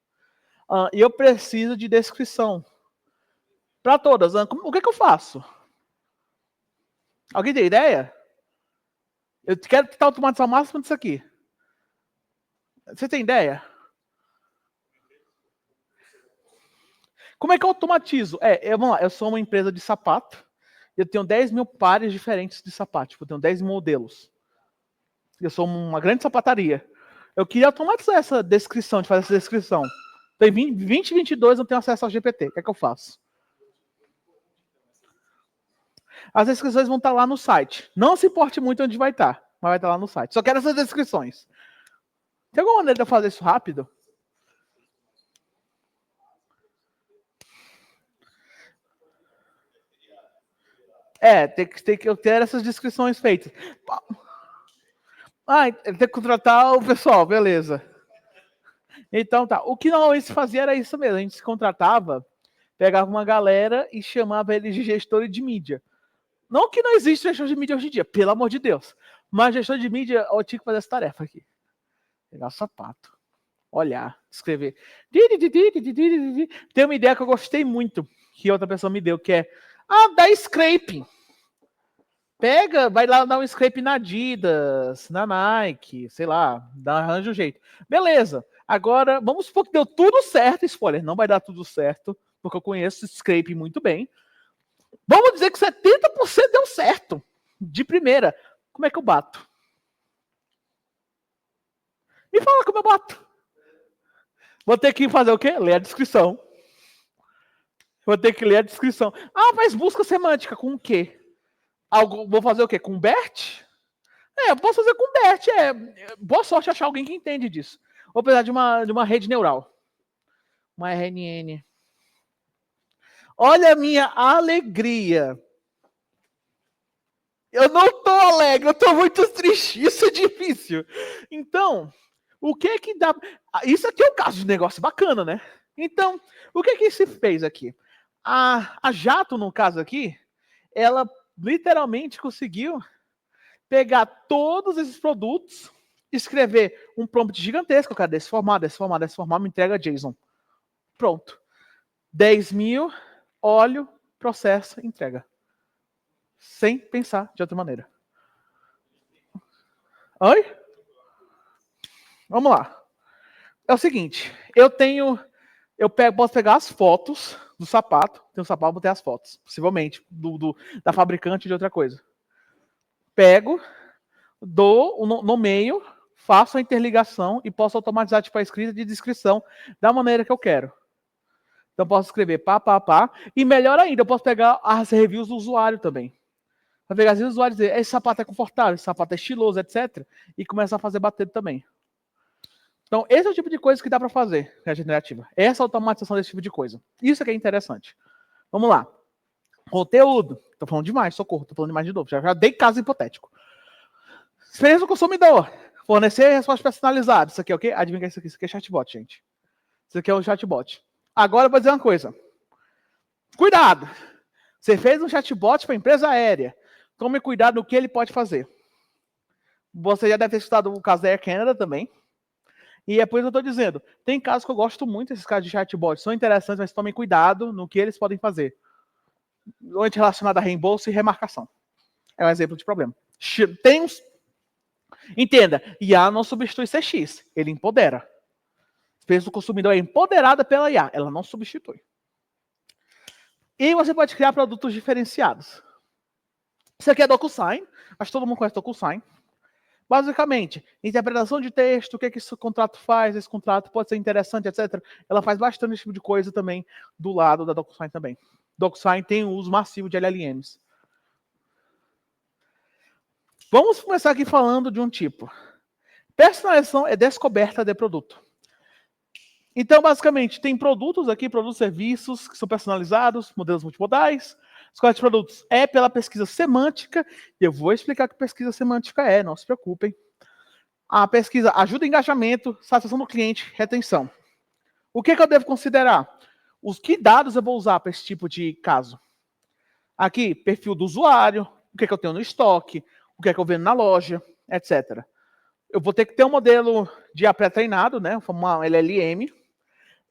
A: E eu preciso de descrição. Para todas. O que eu faço? Alguém tem ideia? Eu quero tentar automatizar o máximo disso aqui. Você tem ideia? Como é que eu automatizo? Vamos lá, eu sou uma empresa de sapato. Eu tenho 10 mil pares diferentes de sapato. Tipo, eu tenho 10 modelos. Eu sou uma grande sapataria. Eu queria automatizar essa descrição, de fazer essa descrição. Em 2022 eu tenho acesso ao GPT. O que é que eu faço? As descrições vão estar lá no site. Não se importe muito onde vai estar, mas vai estar lá no site. Só quero essas descrições. Tem alguma maneira de eu fazer isso rápido? Tem que eu ter essas descrições feitas. Tem que contratar o pessoal, beleza. Então tá. O que normalmente se fazia era isso mesmo. A gente se contratava, pegava uma galera e chamava eles de gestor de mídia. Não que não existe gestor de mídia hoje em dia, pelo amor de Deus. Mas gestor de mídia, eu tinha que fazer essa tarefa aqui. Pegar o sapato, olhar, escrever. Tem uma ideia que eu gostei muito, que outra pessoa me deu, que é dá scraping. Pega, vai lá dar um scrape na Adidas, na Nike, sei lá, arranja um jeito. Beleza. Agora, vamos supor que deu tudo certo. Spoiler, não vai dar tudo certo, porque eu conheço esse scrape muito bem. Vamos dizer que 70% deu certo. De primeira. Como é que eu bato? Me fala como eu bato. Vou ter que fazer o quê? Ler a descrição. Vou ter que ler a descrição. Mas busca semântica com o quê? Vou fazer o quê? Com BERT? Eu posso fazer com BERT. Boa sorte achar alguém que entende disso. Vou precisar de uma rede neural. Uma RNN. Olha a minha alegria. Eu não tô alegre, eu tô muito triste. Isso é difícil. Então, o que dá... Isso aqui é um caso de negócio bacana, né? Então, o que se fez aqui? A Jato, no caso aqui, ela literalmente conseguiu pegar todos esses produtos, escrever um prompt gigantesco, cara, desse formato, me entrega JSON. Pronto. 10 mil, óleo, processo, entrega. Sem pensar de outra maneira. Oi? Vamos lá. É o seguinte, posso pegar as fotos do sapato, tem um sapato, vou ter as fotos, possivelmente, da fabricante de outra coisa. Pego, dou no meio, faço a interligação e posso automatizar tipo a escrita de descrição da maneira que eu quero. Então posso escrever pá, e melhor ainda, eu posso pegar as reviews do usuário também. Para pegar as reviews do usuário e dizer, esse sapato é confortável, esse sapato é estiloso, etc. E começar a fazer bater também. Então, esse é o tipo de coisa que dá para fazer com a generativa. Essa automatização desse tipo de coisa. Isso é interessante. Vamos lá. Conteúdo. Estou falando demais, socorro. Estou falando demais de novo. Já dei caso hipotético. Experiência do consumidor. Fornecer respostas personalizadas. Isso aqui é o quê? Adivinha que isso aqui? Isso aqui é chatbot, gente. Isso aqui é um chatbot. Agora eu vou dizer uma coisa. Cuidado! Você fez um chatbot para empresa aérea. Tome cuidado no que ele pode fazer. Você já deve ter estudado o caso da Air Canada também. E é por isso que eu estou dizendo. Tem casos que eu gosto muito desses casos de chatbot. São interessantes, mas tomem cuidado no que eles podem fazer. Normalmente relacionado a reembolso e remarcação. É um exemplo de problema. Tem uns... Entenda, IA não substitui CX. Ele empodera. A experiência do consumidor é empoderada pela IA. Ela não substitui. E você pode criar produtos diferenciados. Isso aqui é DocuSign. Acho que todo mundo conhece DocuSign. Basicamente, interpretação de texto, o que esse contrato faz, esse contrato pode ser interessante, etc. Ela faz bastante esse tipo de coisa também do lado da DocuSign também. DocuSign tem um uso massivo de LLMs. Vamos começar aqui falando de um tipo. Personalização é descoberta de produto. Então, basicamente, tem produtos aqui, produtos e serviços que são personalizados, modelos multimodais. Escolha de produtos é pela pesquisa semântica. E eu vou explicar o que pesquisa semântica é, não se preocupem. A pesquisa ajuda engajamento, satisfação do cliente, retenção. O que eu devo considerar? Que dados eu vou usar para esse tipo de caso? Aqui, perfil do usuário, o que eu tenho no estoque, o que eu vendo na loja, etc. Eu vou ter que ter um modelo de IA pré-treinado, né, uma LLM,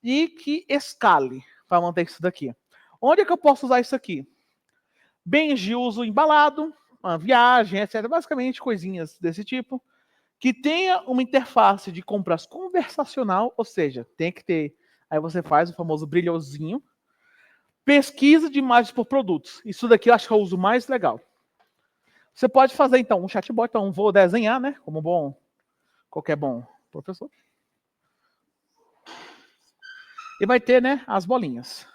A: e que escale para manter isso daqui. Onde é que eu posso usar isso aqui? Bens de uso embalado, uma viagem, etc. Basicamente, coisinhas desse tipo. Que tenha uma interface de compras conversacional, ou seja, tem que ter... Aí você faz o famoso brilhozinho. Pesquisa de imagens por produtos. Isso daqui eu acho que é o uso mais legal. Você pode fazer, então, um chatbot. Então, vou desenhar, né? Como qualquer bom professor. E vai ter, né, as bolinhas.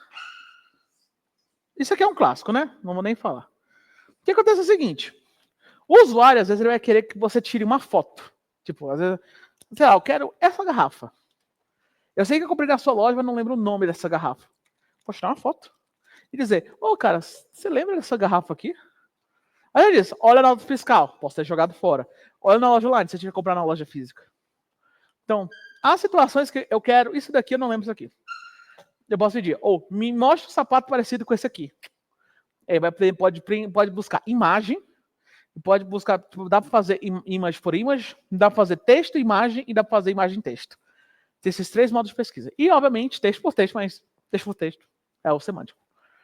A: Isso aqui é um clássico, né? Não vou nem falar. O que acontece é o seguinte. O usuário, às vezes, ele vai querer que você tire uma foto. Tipo, às vezes, sei lá, eu quero essa garrafa. Eu sei que eu comprei na sua loja, mas não lembro o nome dessa garrafa. Vou tirar uma foto. E dizer, cara, você lembra dessa garrafa aqui? Aí ele diz, olha na nota fiscal, posso ter jogado fora. Olha na loja online, se você tiver que comprar na loja física. Então, há situações que eu quero, isso daqui eu não lembro isso aqui. Eu posso pedir, me mostra um sapato parecido com esse aqui. Aí pode buscar imagem, pode buscar, dá para fazer image por image, dá para fazer texto, imagem e dá para fazer imagem texto. Tem esses 3 modos de pesquisa. E, obviamente, texto por texto, mas texto por texto é o semântico.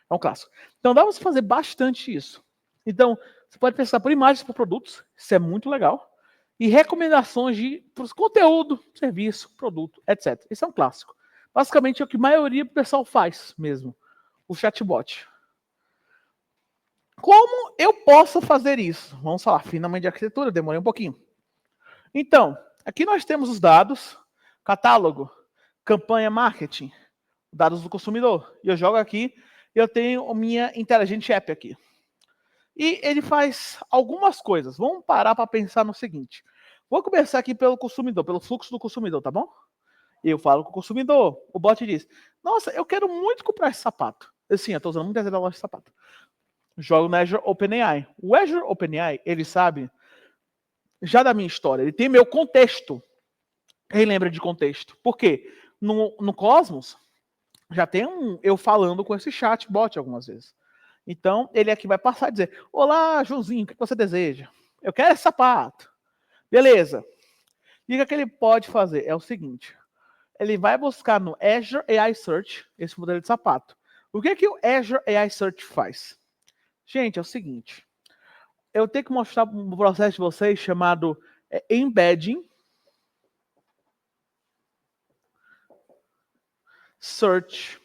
A: É um clássico. Então, dá para você fazer bastante isso. Então, você pode pesquisar por imagens, por produtos, isso é muito legal. E recomendações de conteúdo, serviço, produto, etc. Isso é um clássico. Basicamente, é o que a maioria do pessoal faz mesmo, o chatbot. Como eu posso fazer isso? Vamos falar finalmente de arquitetura, demorei um pouquinho. Então, aqui nós temos os dados, catálogo, campanha marketing, dados do consumidor. E eu jogo aqui, eu tenho a minha Intelligent App aqui. E ele faz algumas coisas. Vamos parar para pensar no seguinte. Vou começar aqui pelo consumidor, pelo fluxo do consumidor, tá bom? Eu falo com o consumidor, o bot diz, nossa, eu quero muito comprar esse sapato. Sim, eu estou usando muito exemplo da loja de sapato. Jogo no Azure OpenAI. O Azure OpenAI, ele sabe já da minha história, ele tem meu contexto. Quem lembra de contexto? Por quê? No Cosmos, já tem eu falando com esse chatbot algumas vezes. Então, ele aqui vai passar a dizer, olá, Joãozinho, o que você deseja? Eu quero esse sapato. Beleza. E o que ele pode fazer? É o seguinte, ele vai buscar no Azure AI Search esse modelo de sapato. O que o Azure AI Search faz? Gente, é o seguinte, eu tenho que mostrar um processo de vocês chamado Embedding Search.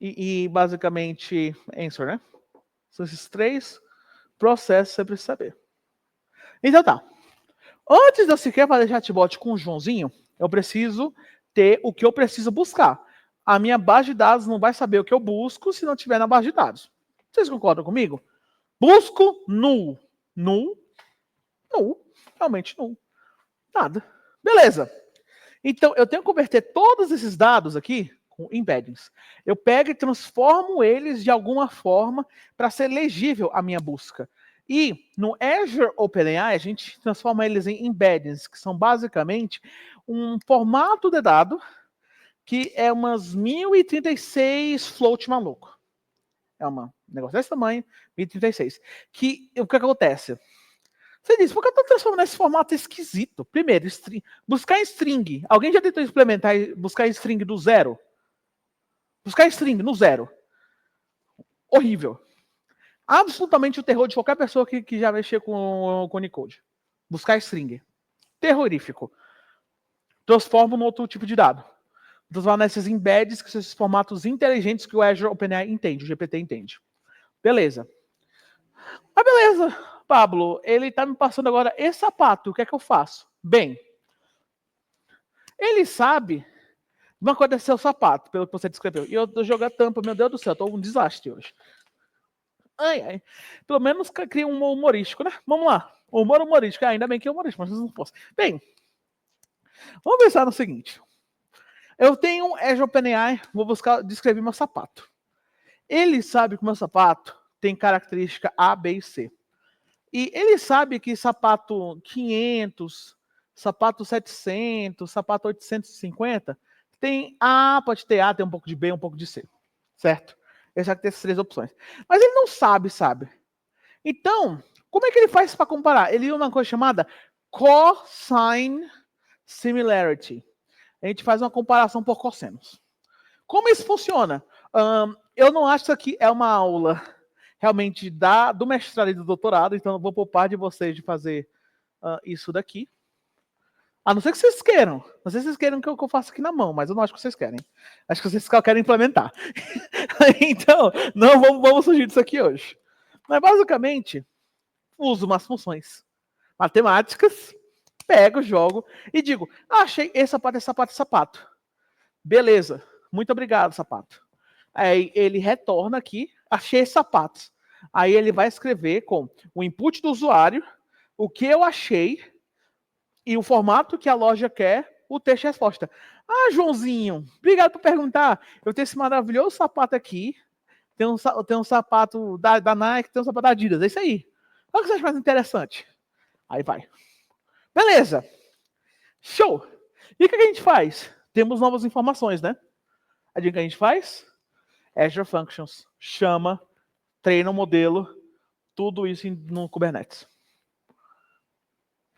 A: E basicamente Answer, né? São esses 3 processos que você precisa saber. Então tá. Antes de eu sequer fazer chatbot com o Joãozinho, eu preciso ter o que eu preciso buscar. A minha base de dados não vai saber o que eu busco se não tiver na base de dados. Vocês concordam comigo? Busco null. Null. Null. Realmente null. Nada. Beleza. Então, eu tenho que converter todos esses dados aqui com embeddings. Eu pego e transformo eles de alguma forma para ser legível a minha busca. E no Azure OpenAI, a gente transforma eles em embeddings, que são basicamente um formato de dado que é umas 1036 float maluco. É um negócio desse tamanho, 1036. Que o que acontece? Você diz, por que eu estou transformando esse formato esquisito? Primeiro, buscar string. Alguém já tentou implementar buscar string do zero? Buscar string no zero. Horrível. Absolutamente o terror de qualquer pessoa que já mexeu com Unicode. Buscar string. Terrorífico. Transforma em outro tipo de dado. Transforma nesses embeds, que são esses formatos inteligentes que o Azure OpenAI entende, o GPT entende. Beleza. Ah, beleza, Pablo. Ele está me passando agora esse sapato. O que é que eu faço? Bem, ele sabe uma coisa é seu sapato, pelo que você descreveu. E eu jogo a tampa, meu Deus do céu, estou um desastre hoje. Ai, ai. Pelo menos cria um humor humorístico, né? Vamos lá. Humor humorístico. Ainda bem que é humorístico, mas não posso. Bem, vamos pensar no seguinte. Eu tenho um Azure OpenAI, vou buscar descrever meu sapato. Ele sabe que o meu sapato tem característica A, B e C. E ele sabe que sapato 500, sapato 700, sapato 850 tem A, pode ter A, tem um pouco de B, um pouco de C. Certo? Ele sabe que tem essas três opções. Mas ele não sabe. Então, como é que ele faz para comparar? Ele usa uma coisa chamada cosine similarity. A gente faz uma comparação por cossenos. Como isso funciona? Eu não acho que isso aqui é uma aula realmente do mestrado e do doutorado, então eu vou poupar de vocês de fazer isso daqui. A não ser que vocês queiram. Não sei se vocês querem que eu faça aqui na mão, mas eu não acho que vocês querem. Acho que vocês querem implementar. Então, não vamos fugir disso aqui hoje. Mas basicamente, uso umas funções matemáticas, pego, jogo e digo, achei esse sapato. Beleza, muito obrigado, sapato. Aí ele retorna aqui, achei sapatos. Aí ele vai escrever com o input do usuário, o que eu achei e o formato que a loja quer, o texto e a resposta. Ah, Joãozinho, obrigado por perguntar. Eu tenho esse maravilhoso sapato aqui. Tem um sapato da Nike, tem um sapato da Adidas. É isso aí. Olha o que você acha mais interessante. Aí vai. Beleza. Show. E o que a gente faz? Temos novas informações, né? Adivinha o que a gente faz? Azure Functions. Chama, treina o modelo, tudo isso no Kubernetes.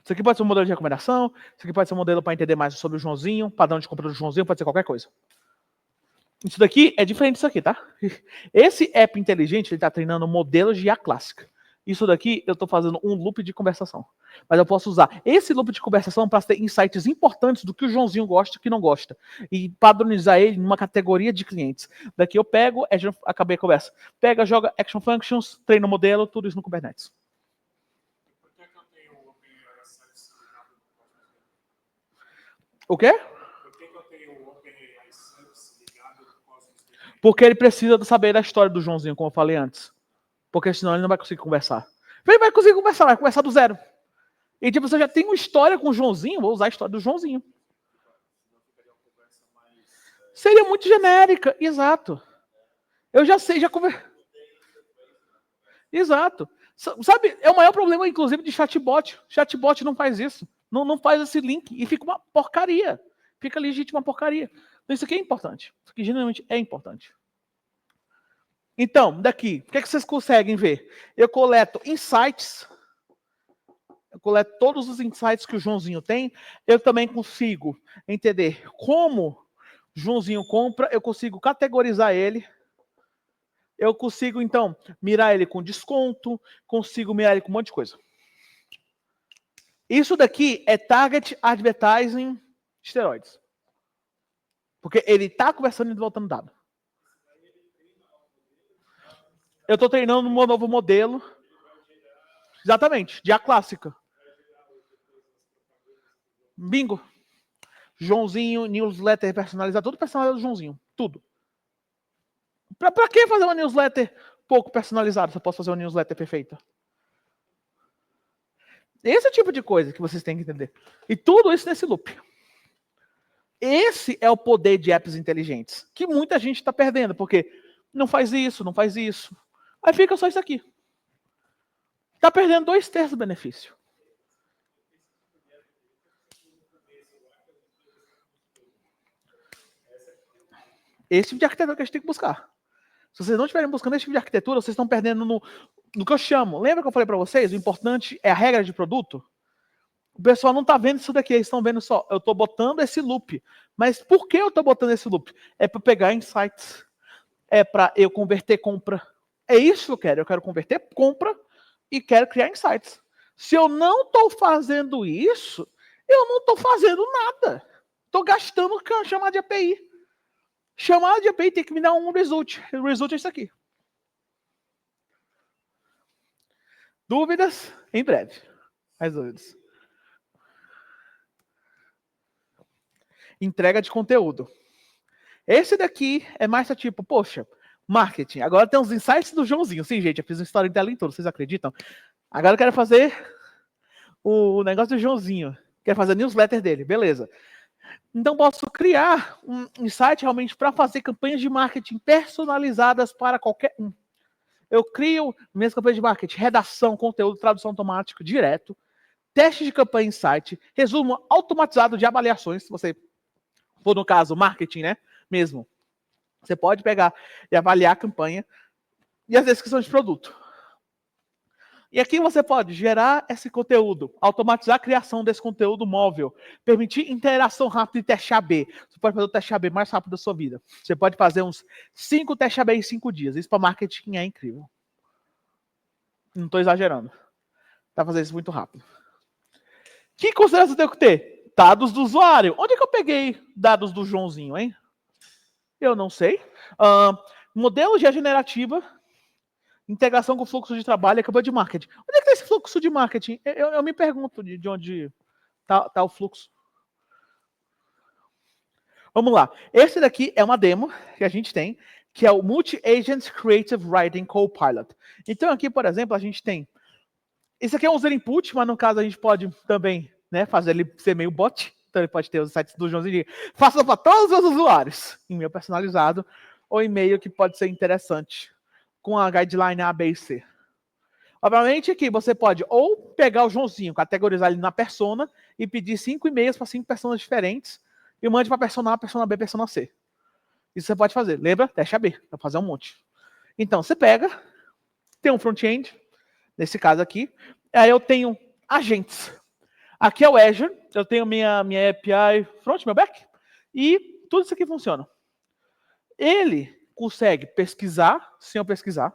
A: Isso aqui pode ser um modelo de recomendação, isso aqui pode ser um modelo para entender mais sobre o Joãozinho, padrão de compra do Joãozinho, pode ser qualquer coisa. Isso daqui é diferente disso aqui, tá? Esse app inteligente, ele está treinando modelos de IA clássica. Isso daqui, eu estou fazendo um loop de conversação. Mas eu posso usar esse loop de conversação para ter insights importantes do que o Joãozinho gosta e o que não gosta. E padronizar ele numa categoria de clientes. Daqui eu pego, acabei a conversa. Pega, joga Action Functions, treina o modelo, tudo isso no Kubernetes. O quê? Porque ele precisa saber da história do Joãozinho, como eu falei antes. Porque senão ele não vai conseguir conversar. Ele vai conseguir conversar, vai conversar do zero. E tipo, você já tem uma história com o Joãozinho, vou usar a história do Joãozinho. Seria muito genérica, exato. Eu já sei, já conversei. Exato. Sabe, é o maior problema, inclusive, de chatbot. Chatbot não faz isso. Não faz esse link e fica uma porcaria. Fica legítima uma porcaria. Então, isso aqui é importante. Isso aqui, geralmente, é importante. Então, daqui, o que vocês conseguem ver? Eu coleto insights. Eu coleto todos os insights que o Joãozinho tem. Eu também consigo entender como o Joãozinho compra. Eu consigo categorizar ele. Eu consigo, então, mirar ele com desconto. Consigo mirar ele com um monte de coisa. Isso daqui é Target Advertising Steroids. Porque ele está conversando e voltando dado. Eu estou treinando um novo modelo. Exatamente, de A clássica. Bingo. Joãozinho, newsletter personalizado, tudo personalizado do Joãozinho. Tudo. Pra que fazer uma newsletter pouco personalizada se eu posso fazer uma newsletter perfeita? Esse é o tipo de coisa que vocês têm que entender. E tudo isso nesse loop. Esse é o poder de apps inteligentes, que muita gente está perdendo, porque não faz isso, não faz isso. Aí fica só isso aqui. Está perdendo 2/3 do benefício. Esse tipo de arquitetura que a gente tem que buscar. Se vocês não estiverem buscando esse tipo de arquitetura, vocês estão perdendo no que eu chamo. Lembra que eu falei para vocês? O importante é a regra de produto? O pessoal não está vendo isso daqui, eles estão vendo só. Eu estou botando esse loop. Mas por que eu estou botando esse loop? É para pegar insights. É para eu converter compra. É isso que eu quero. Eu quero converter compra e quero criar insights. Se eu não estou fazendo isso, eu não estou fazendo nada. Estou gastando o chamado de API. Chamada de API tem que me dar um result. O result é isso aqui. Dúvidas? Em breve. Mais dúvidas. Entrega de conteúdo. Esse daqui é mais tipo, poxa, marketing. Agora tem os insights do Joãozinho. Sim, gente, eu fiz uma história dela em todo, vocês acreditam? Agora eu quero fazer o negócio do Joãozinho. Quero fazer a newsletter dele, beleza. Então posso criar um insight realmente para fazer campanhas de marketing personalizadas para qualquer um. Eu crio minhas campanhas de marketing, redação, conteúdo, tradução automática, direto, teste de campanha em site, resumo automatizado de avaliações, se você for no caso marketing, né, mesmo. Você pode pegar e avaliar a campanha e as descrições de produto. E aqui você pode gerar esse conteúdo, automatizar a criação desse conteúdo móvel, permitir interação rápida e teste AB. Você pode fazer o teste AB mais rápido da sua vida. Você pode fazer uns 5 testes AB em 5 dias. Isso para marketing é incrível. Não estou exagerando. Dá para fazer isso muito rápido. Que consideração eu tenho que ter? Dados do usuário. Onde é que eu peguei dados do Joãozinho, hein? Eu não sei. Modelo de generativa. Integração com fluxo de trabalho e campanha de marketing. Onde é que está esse fluxo de marketing? Eu me pergunto de onde está o fluxo. Vamos lá. Esse daqui é uma demo que a gente tem, que é o Multi-Agent Creative Writing Copilot. Então aqui, por exemplo, a gente tem... Esse aqui é um user input, mas no caso a gente pode também, né, fazer ele ser meio bot. Então ele pode ter os sites do Joãozinho. Faça para todos os usuários. E-mail personalizado ou e-mail que pode ser interessante com a guideline A, B e C. Obviamente aqui você pode ou pegar o Joãozinho, categorizar ele na persona e pedir 5 e-mails para 5 personas diferentes e mande para persona A, persona B, persona C. Isso você pode fazer. Lembra? Teste AB. Para fazer um monte. Então você pega, tem um front-end, nesse caso aqui, aí eu tenho agentes. Aqui é o Azure, eu tenho minha API front, meu back, e tudo isso aqui funciona. Ele consegue pesquisar, sem eu pesquisar.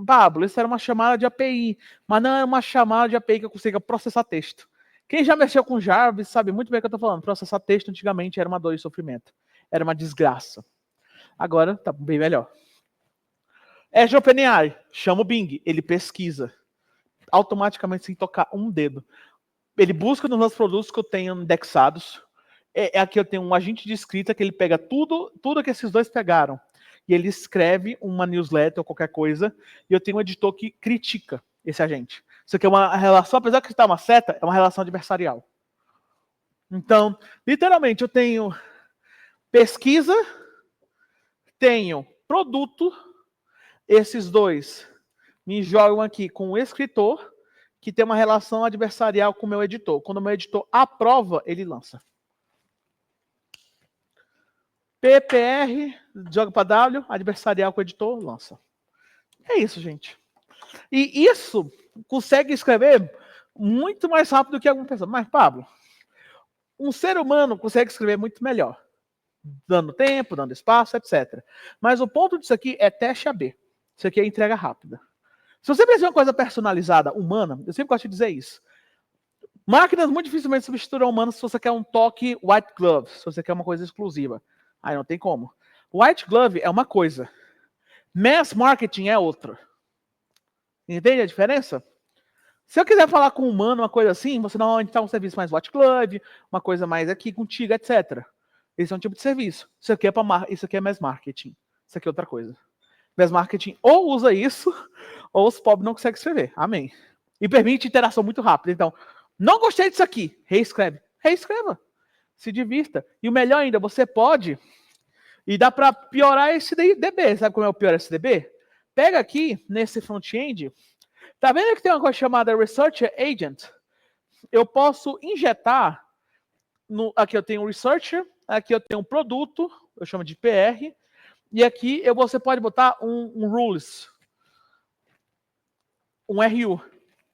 A: Pablo, isso era uma chamada de API, mas não é uma chamada de API que eu consiga processar texto. Quem já mexeu com Jarvis sabe muito bem o que eu estou falando. Processar texto antigamente era uma dor e sofrimento. Era uma desgraça. Agora está bem melhor. Azure OpenAI, chama o Bing, ele pesquisa automaticamente sem tocar um dedo. Ele busca nos meus produtos que eu tenho indexados. Aqui eu tenho um agente de escrita que ele pega tudo que esses dois pegaram e ele escreve uma newsletter ou qualquer coisa e eu tenho um editor que critica esse agente. Isso aqui é uma relação, apesar de estar uma seta, é uma relação adversarial. Então, literalmente, eu tenho pesquisa, tenho produto, esses dois me jogam aqui com o escritor, que tem uma relação adversarial com o meu editor. Quando o meu editor aprova, ele lança. PPR, joga para W, adversarial com o editor, lança. É isso, gente. E isso consegue escrever muito mais rápido do que alguma pessoa. Mas, Pablo, um ser humano consegue escrever muito melhor. Dando tempo, dando espaço, etc. Mas o ponto disso aqui é teste AB. Isso aqui é entrega rápida. Se você precisa de uma coisa personalizada, humana, eu sempre gosto de dizer isso. Máquinas muito dificilmente substituirão humanos se você quer um toque white glove, se você quer uma coisa exclusiva. Aí não tem como. White glove é uma coisa. Mass marketing é outra. Entende a diferença? Se eu quiser falar com um humano, uma coisa assim, você normalmente está um serviço mais white glove, uma coisa mais aqui contigo, etc. Esse é um tipo de serviço. Isso aqui é mass marketing. Isso aqui é outra coisa. Mass marketing ou usa isso, ou os pobres não conseguem escrever. Amém. E permite interação muito rápida. Então, não gostei disso aqui. Reescreve. Reescreva. Se divirta. E o melhor ainda, você pode... E dá para piorar esse DB. Sabe como é o pior SDB? Pega aqui, nesse front-end, Tá vendo que tem uma coisa chamada Research Agent? Eu posso injetar, aqui eu tenho um Researcher, aqui eu tenho um produto, eu chamo de PR, e aqui você pode botar um Rules, um RU.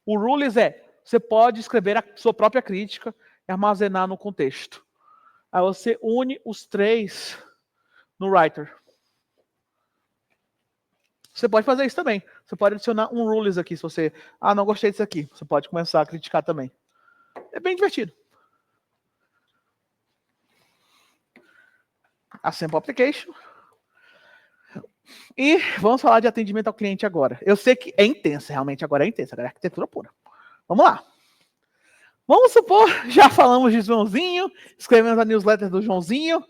A: O Rules você pode escrever a sua própria crítica e armazenar no contexto. Aí você une os três no Writer. Você pode fazer isso também. Você pode adicionar um Rules aqui, se você... não gostei disso aqui. Você pode começar a criticar também. É bem divertido. A Sample Application. E vamos falar de atendimento ao cliente agora. Eu sei que é intenso, realmente agora é intenso. Agora é arquitetura pura. Vamos lá. Vamos supor, já falamos de Joãozinho, escrevemos a newsletter do Joãozinho.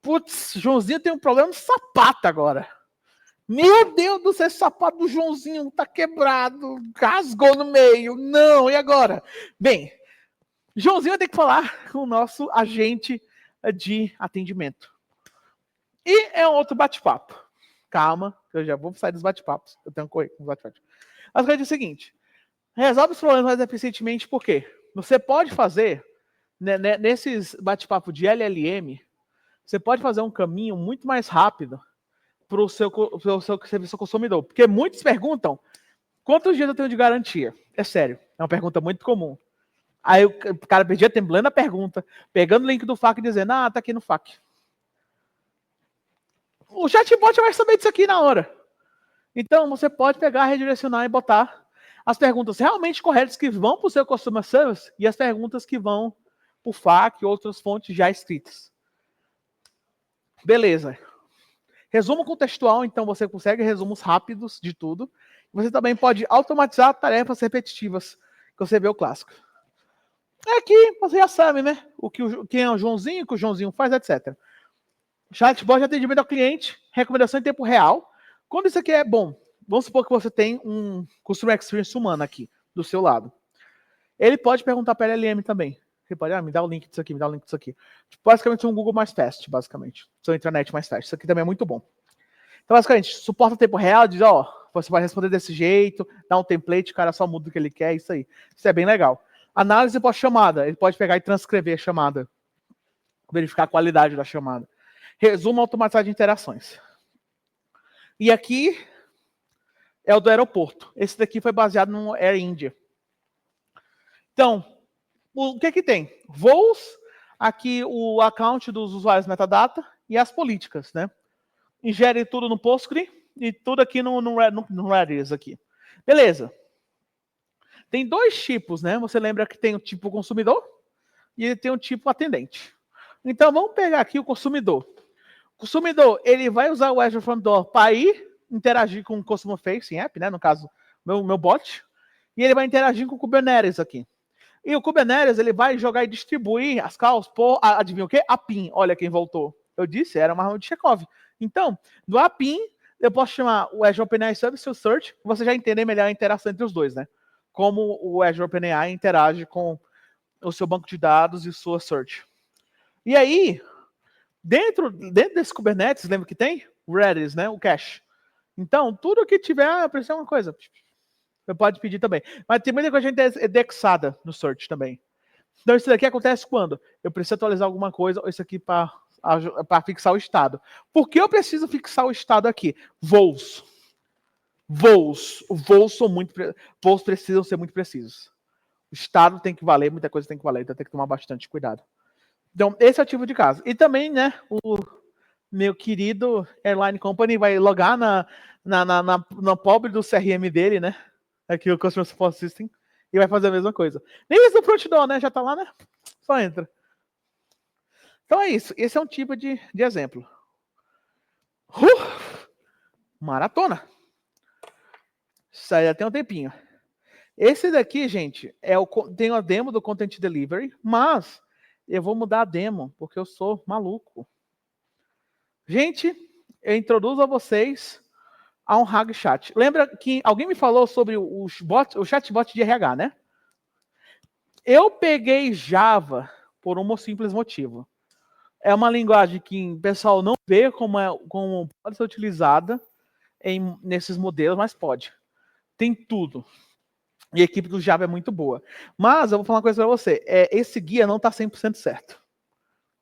A: Putz, Joãozinho tem um problema no sapato agora. Meu Deus do céu, esse sapato do Joãozinho tá quebrado, rasgou no meio. Não, e agora? Bem, Joãozinho vai ter que falar com o nosso agente de atendimento. E é um outro bate-papo. Calma, eu já vou sair dos bate-papos. Eu tenho que correr com os bate-papos. Mas é o seguinte, resolve os problemas mais eficientemente, por quê? Você pode fazer, né, nesses bate-papo de LLM, você pode fazer um caminho muito mais rápido para o seu serviço ao consumidor. Porque muitos perguntam, quantos dias eu tenho de garantia? É sério, é uma pergunta muito comum. Aí o cara perdia tempo lendo a pergunta, pegando o link do FAQ e dizendo, tá aqui no FAQ. O chatbot vai saber disso aqui na hora. Então, você pode pegar, redirecionar e botar as perguntas realmente corretas que vão para o seu Customer Service e as perguntas que vão para o FAQ e outras fontes já escritas. Beleza. Resumo contextual, então você consegue resumos rápidos de tudo. Você também pode automatizar tarefas repetitivas, que você vê o clássico. Aqui você já sabe, né? Quem é o Joãozinho, o que o Joãozinho faz, etc. Chatbot de atendimento ao cliente, recomendação em tempo real. Quando isso aqui é bom, vamos supor que você tem um Customer Experience humano aqui, do seu lado. Ele pode perguntar para a LLM também. Ele pode, me dá o link disso aqui, me dá o link disso aqui. Basicamente, um Google mais fast, basicamente. Sua intranet mais fast. Isso aqui também é muito bom. Então, basicamente, suporta o tempo real, diz, você vai responder desse jeito, dá um template, o cara só muda o que ele quer, isso aí. Isso é bem legal. Análise pós-chamada. Ele pode pegar e transcrever a chamada. Verificar a qualidade da chamada. Resumo automatizado de interações. E aqui é o do aeroporto. Esse daqui foi baseado no Air India. Então, o que tem? Voos, aqui o account dos usuários metadata e as políticas, né? Ingere tudo no Postgre e tudo aqui no Redis aqui. Beleza. Tem dois tipos, né? Você lembra que tem o tipo consumidor e tem o tipo atendente. Então, vamos pegar aqui o consumidor. O consumidor, ele vai usar o Azure Front Door para ir interagir com o Customer Facing App, né? No caso, meu bot. E ele vai interagir com o Kubernetes aqui. E o Kubernetes, ele vai jogar e distribuir as calls por, adivinha o quê? A PIN. Olha quem voltou. Eu disse, era uma arma de Chekhov. Então, do APIN, eu posso chamar o Azure OpenAI Service, o Search, você já entender melhor a interação entre os dois, né? Como o Azure OpenAI interage com o seu banco de dados e sua Search. E aí, dentro desse Kubernetes, lembra que tem? Redis, né? O cache. Então, tudo que tiver, precisa uma coisa. Você pode pedir também. Mas tem muita coisa indexada no search também. Então, isso daqui acontece quando? Eu preciso atualizar alguma coisa, ou isso aqui para fixar o estado. Por que eu preciso fixar o estado aqui? Voos. Voos precisam ser muito precisos. O estado tem que valer, muita coisa tem que valer, então tem que tomar bastante cuidado. Então, esse é o tipo de caso. E também, né, o meu querido Airline Company vai logar na pobre do CRM dele, né? Aqui o Customer Support System, e vai fazer a mesma coisa. Nem mesmo o front door, né? Já tá lá, né? Só entra. Então é isso. Esse é um tipo de exemplo. Maratona. Isso aí já tem um tempinho. Esse daqui, gente, tem a demo do Content Delivery, mas eu vou mudar a demo, porque eu sou maluco. Gente, eu introduzo a vocês a um RAG Chat. Lembra que alguém me falou sobre o chatbot de RH, né? Eu peguei Java por um simples motivo. É uma linguagem que o pessoal não vê como pode ser utilizada nesses modelos, mas pode. tem tudo. E a equipe do Java é muito boa. Mas eu vou falar uma coisa para você. Esse guia não está 100% certo.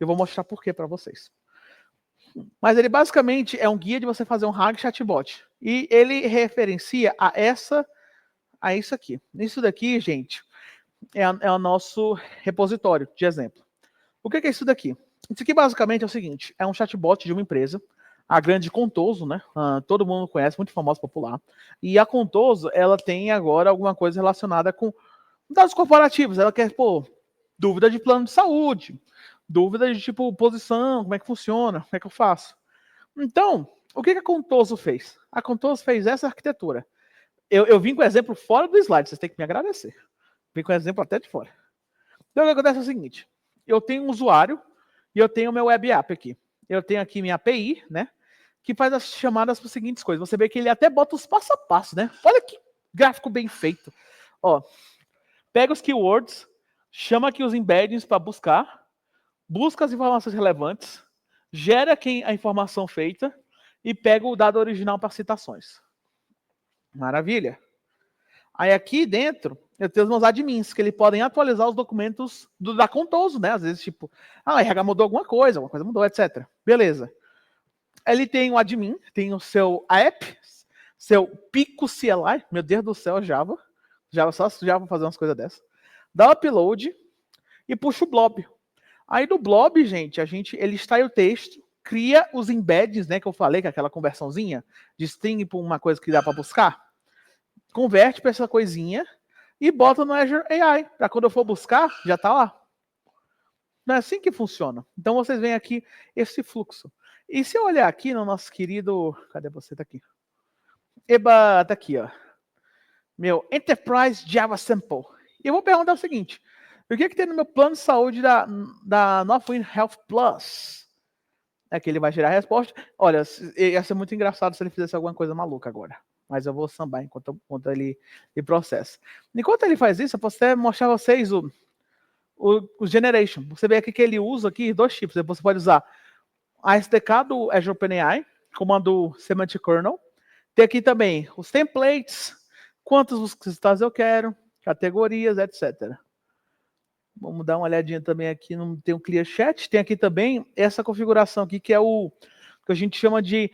A: Eu vou mostrar por quê para vocês. Mas ele basicamente é um guia de você fazer um RAG chatbot. E ele referencia a isso aqui. Isso daqui, gente, é o nosso repositório de exemplo. O que é isso daqui? Isso aqui basicamente é o seguinte, é um chatbot de uma empresa, a grande Contoso, né? Todo mundo conhece, muito famosa, popular. E a Contoso, ela tem agora alguma coisa relacionada com dados corporativos. Ela quer, dúvida de plano de saúde, dúvida de tipo posição, como é que funciona, como é que eu faço. Então, o que a Contoso fez? A Contoso fez essa arquitetura. Eu vim com o exemplo fora do slide, vocês têm que me agradecer. Vim com o exemplo até de fora. Então, o que acontece é o seguinte, eu tenho um usuário e eu tenho o meu web app aqui. Eu tenho aqui minha API, né? Que faz as chamadas para as seguintes coisas. Você vê que ele até bota os passo a passo, né? Olha que gráfico bem feito. Ó, pega os keywords, chama aqui os embeddings para buscar, busca as informações relevantes, gera a informação feita e pega o dado original para citações. Maravilha. Aí aqui dentro, eu tenho os meus admins, que eles podem atualizar os documentos da Contoso, né? Às vezes, tipo, a RH mudou alguma coisa mudou, etc. Beleza. Ele tem o admin, tem o seu app, seu Pico CLI, meu Deus do céu, Java só Java fazer umas coisas dessas. Dá o upload e puxa o blob. Aí do blob, gente, ele extrai o texto, cria os embeds, né, que eu falei, que é aquela conversãozinha de string para uma coisa que dá para buscar, converte para essa coisinha e bota no Azure AI, para quando eu for buscar, já está lá. Não é assim que funciona. Então vocês veem aqui esse fluxo. E se eu olhar aqui no nosso querido... Cadê você? Tá aqui. Eba, tá aqui, ó. Meu Enterprise Java Sample. E eu vou perguntar o seguinte. O que tem no meu plano de saúde da Northwind Health Plus? É que ele vai gerar a resposta. Olha, ia ser muito engraçado se ele fizesse alguma coisa maluca agora. Mas eu vou sambar enquanto ele processa. Enquanto ele faz isso, eu posso até mostrar a vocês o Generation. Você vê aqui que ele usa aqui 2 tipos. Você pode usar a SDK do Azure OpenAI, comando Semantic Kernel. Tem aqui também os templates, quantos resultados eu quero, categorias, etc. Vamos dar uma olhadinha também aqui, tem um Clear Chat. Tem aqui também essa configuração aqui, que é o que a gente chama de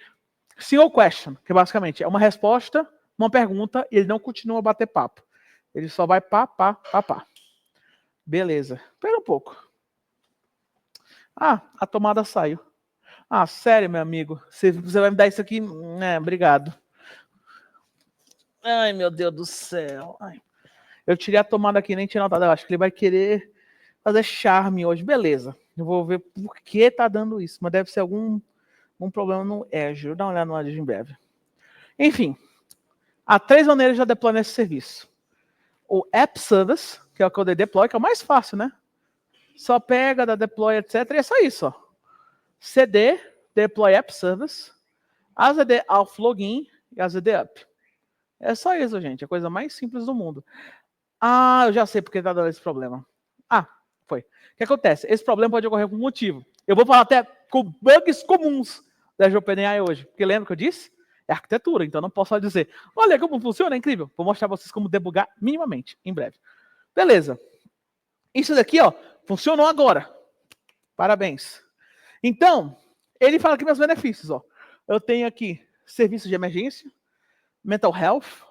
A: single question, que basicamente é uma resposta, uma pergunta, e ele não continua a bater papo. Ele só vai pá. Beleza. Espera um pouco. Ah, a tomada saiu. Ah, sério, meu amigo? Você vai me dar isso aqui? Obrigado. Ai, meu Deus do céu. Ai. Eu tirei a tomada aqui, nem tinha notado. Eu acho que ele vai querer fazer charme hoje. Beleza. Eu vou ver por que tá dando isso. Mas deve ser algum problema no Azure. Dá uma olhada no Azure em breve. Enfim. Há 3 maneiras de deploy nesse serviço. O App Service, que é o que eu deploy, que é o mais fácil, né? Só pega, dá deploy, etc. E é só isso, ó. CD, Deploy App Service, AZD Auth Login e AZD Up. É só isso, gente. É a coisa mais simples do mundo. Ah, eu já sei porque está dando esse problema. Ah, foi. O que acontece? Esse problema pode ocorrer por um motivo. Eu vou falar até com bugs comuns da Azure OpenAI hoje. Porque lembra que eu disse? É arquitetura, então não posso só dizer, olha como funciona, é incrível. Vou mostrar para vocês como debugar minimamente, em breve. Beleza. Isso daqui, ó, funcionou agora. Parabéns. Então, ele fala aqui meus benefícios, ó. Eu tenho aqui serviços de emergência, mental health,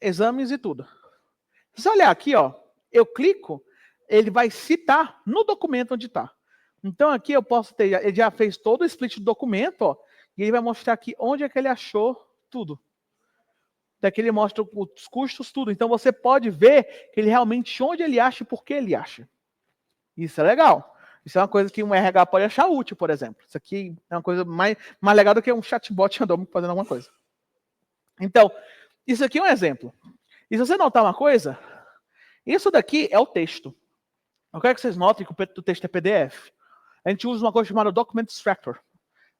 A: exames e tudo. Se você olhar aqui, ó, eu clico, ele vai citar no documento onde está. Então aqui eu posso ter, ele já fez todo o split do documento, ó, e ele vai mostrar aqui onde é que ele achou tudo. Daqui ele mostra os custos, tudo. Então você pode ver que ele realmente onde ele acha e por que ele acha. Isso é legal. Isso é uma coisa que um RH pode achar útil, por exemplo. Isso aqui é uma coisa mais legal do que um chatbot random fazendo alguma coisa. Então, isso aqui é um exemplo. E se você notar uma coisa, isso daqui é o texto. Eu quero que vocês notem que o texto é PDF. A gente usa uma coisa chamada Document Extractor.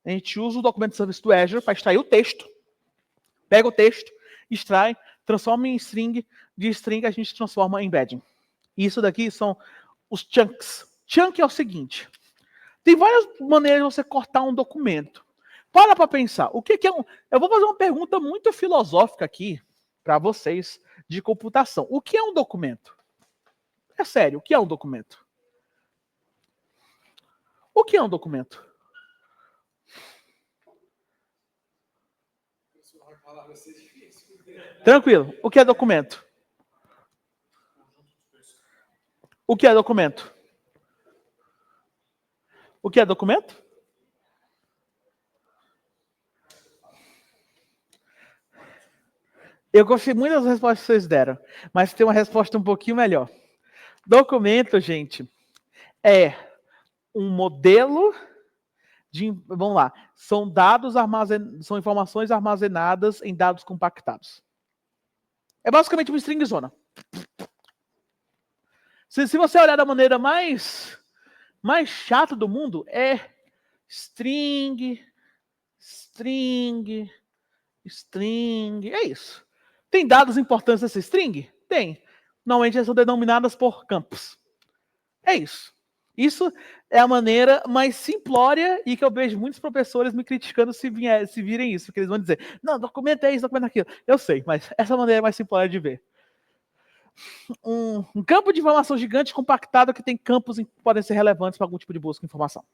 A: A gente usa o Document Service do Azure para extrair o texto. Pega o texto, extrai, transforma em string. De string a gente transforma em embedding. E isso daqui são os chunks. Chunk é o seguinte. Tem várias maneiras de você cortar um documento. Para pensar. O que é um... Eu vou fazer uma pergunta muito filosófica aqui. para vocês de computação. O que é um documento? É sério, o que é um documento? O que é um documento? Tranquilo. O que é documento? O que é documento? O que é documento? Eu gostei muito das respostas que vocês deram, mas tem uma resposta um pouquinho melhor. Documento, gente, é um modelo de... Vamos lá. São dados são informações armazenadas em dados compactados. É basicamente uma stringzona. Se você olhar da maneira mais chata do mundo, é string, é isso. Tem dados importantes nessa string? Tem. Normalmente elas são denominadas por campos. É isso. Isso é a maneira mais simplória e que eu vejo muitos professores me criticando se virem isso, porque eles vão dizer, não, documento é isso, documento é aquilo. Eu sei, mas essa maneira é mais simplória de ver. Um campo de informação gigante compactado que tem campos que podem ser relevantes para algum tipo de busca de informação.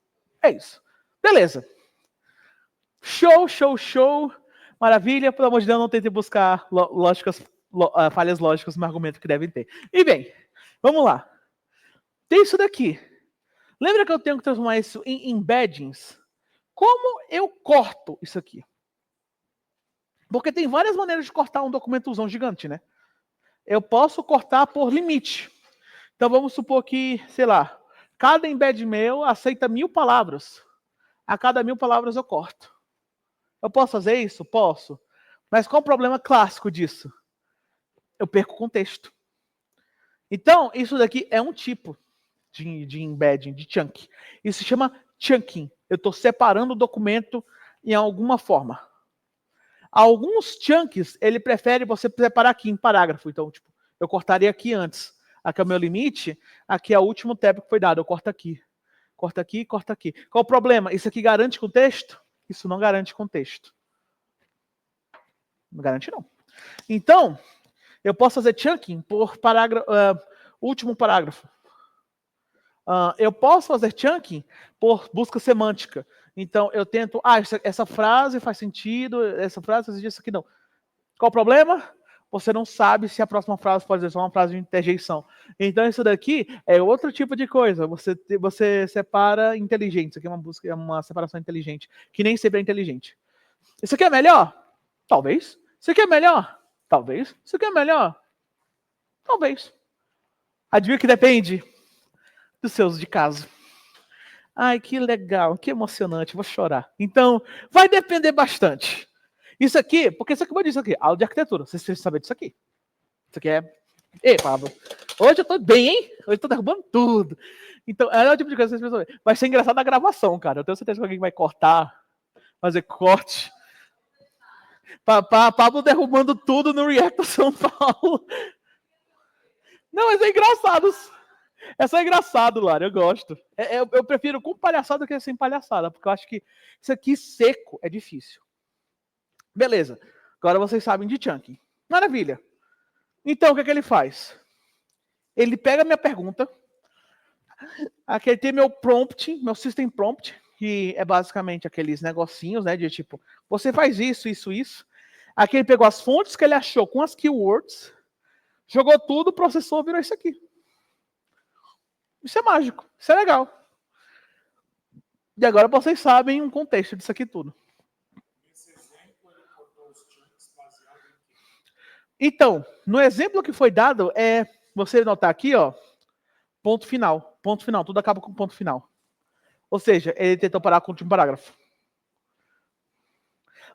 A: É isso. Beleza. Show. Maravilha. Pelo amor de Deus, não tente buscar falhas lógicas no argumento que devem ter. E bem, vamos lá. Tem isso daqui. Lembra que eu tenho que transformar isso em embeddings? Como eu corto isso aqui? Porque tem várias maneiras de cortar um documentozão gigante, né? Eu posso cortar por limite. Então vamos supor que, sei lá, cada embed meu aceita 1000 palavras. A cada 1000 palavras eu corto. Eu posso fazer isso? Posso. Mas qual o problema clássico disso? Eu perco o contexto. Então, isso daqui é um tipo de embedding, de chunk. Isso se chama chunking. Eu estou separando o documento em alguma forma. Alguns chunks, ele prefere você separar aqui em parágrafo. Então, tipo, eu cortaria aqui antes. Aqui é o meu limite. Aqui é o último tab que foi dado. Eu corto aqui. Corta aqui, corta aqui. Qual o problema? Isso aqui garante contexto? Isso não garante contexto. Não garante, não. Então, eu posso fazer chunking por último parágrafo. Eu posso fazer chunking por busca semântica. Então, eu tento... essa frase faz sentido, essa frase faz sentido, isso aqui não. Qual o problema? Você não sabe se a próxima frase pode ser só uma frase de interjeição. Então, isso daqui é outro tipo de coisa. Você separa inteligente. Isso aqui é uma busca, é uma separação inteligente, que nem sempre é inteligente. Isso aqui é melhor? Talvez. Isso aqui é melhor? Talvez. Isso aqui é melhor? Talvez. Adivinha que depende dos seus de caso. Ai, que legal, que emocionante, vou chorar. Então, vai depender bastante. Isso aqui, porque isso aqui, como eu disse aqui, aula de arquitetura, vocês precisam saber disso aqui. Isso aqui é... Ei, Pablo, hoje eu tô bem, hein? Hoje eu tô derrubando tudo. Então, é o tipo de coisa que vocês precisam saber. Vai ser engraçado a gravação, cara. Eu tenho certeza que alguém vai cortar, fazer corte. Pablo derrubando tudo no Reactor São Paulo. Não, mas é engraçado. É só engraçado, Lara, eu gosto. Eu prefiro com palhaçada do que sem palhaçada, porque eu acho que isso aqui seco é difícil. Beleza. Agora vocês sabem de chunking. Maravilha. Então, o que é que ele faz? Ele pega a minha pergunta, aqui tem meu prompt, meu system prompt, que é basicamente aqueles negocinhos, né, de tipo, você faz isso, isso, isso. Aqui ele pegou as fontes que ele achou com as keywords, jogou tudo, processou, virou isso aqui. Isso é mágico, isso é legal. E agora vocês sabem um contexto disso aqui tudo. Então, no exemplo que foi dado, você notar aqui, ó, ponto final, tudo acaba com ponto final. Ou seja, ele tentou parar com o último parágrafo.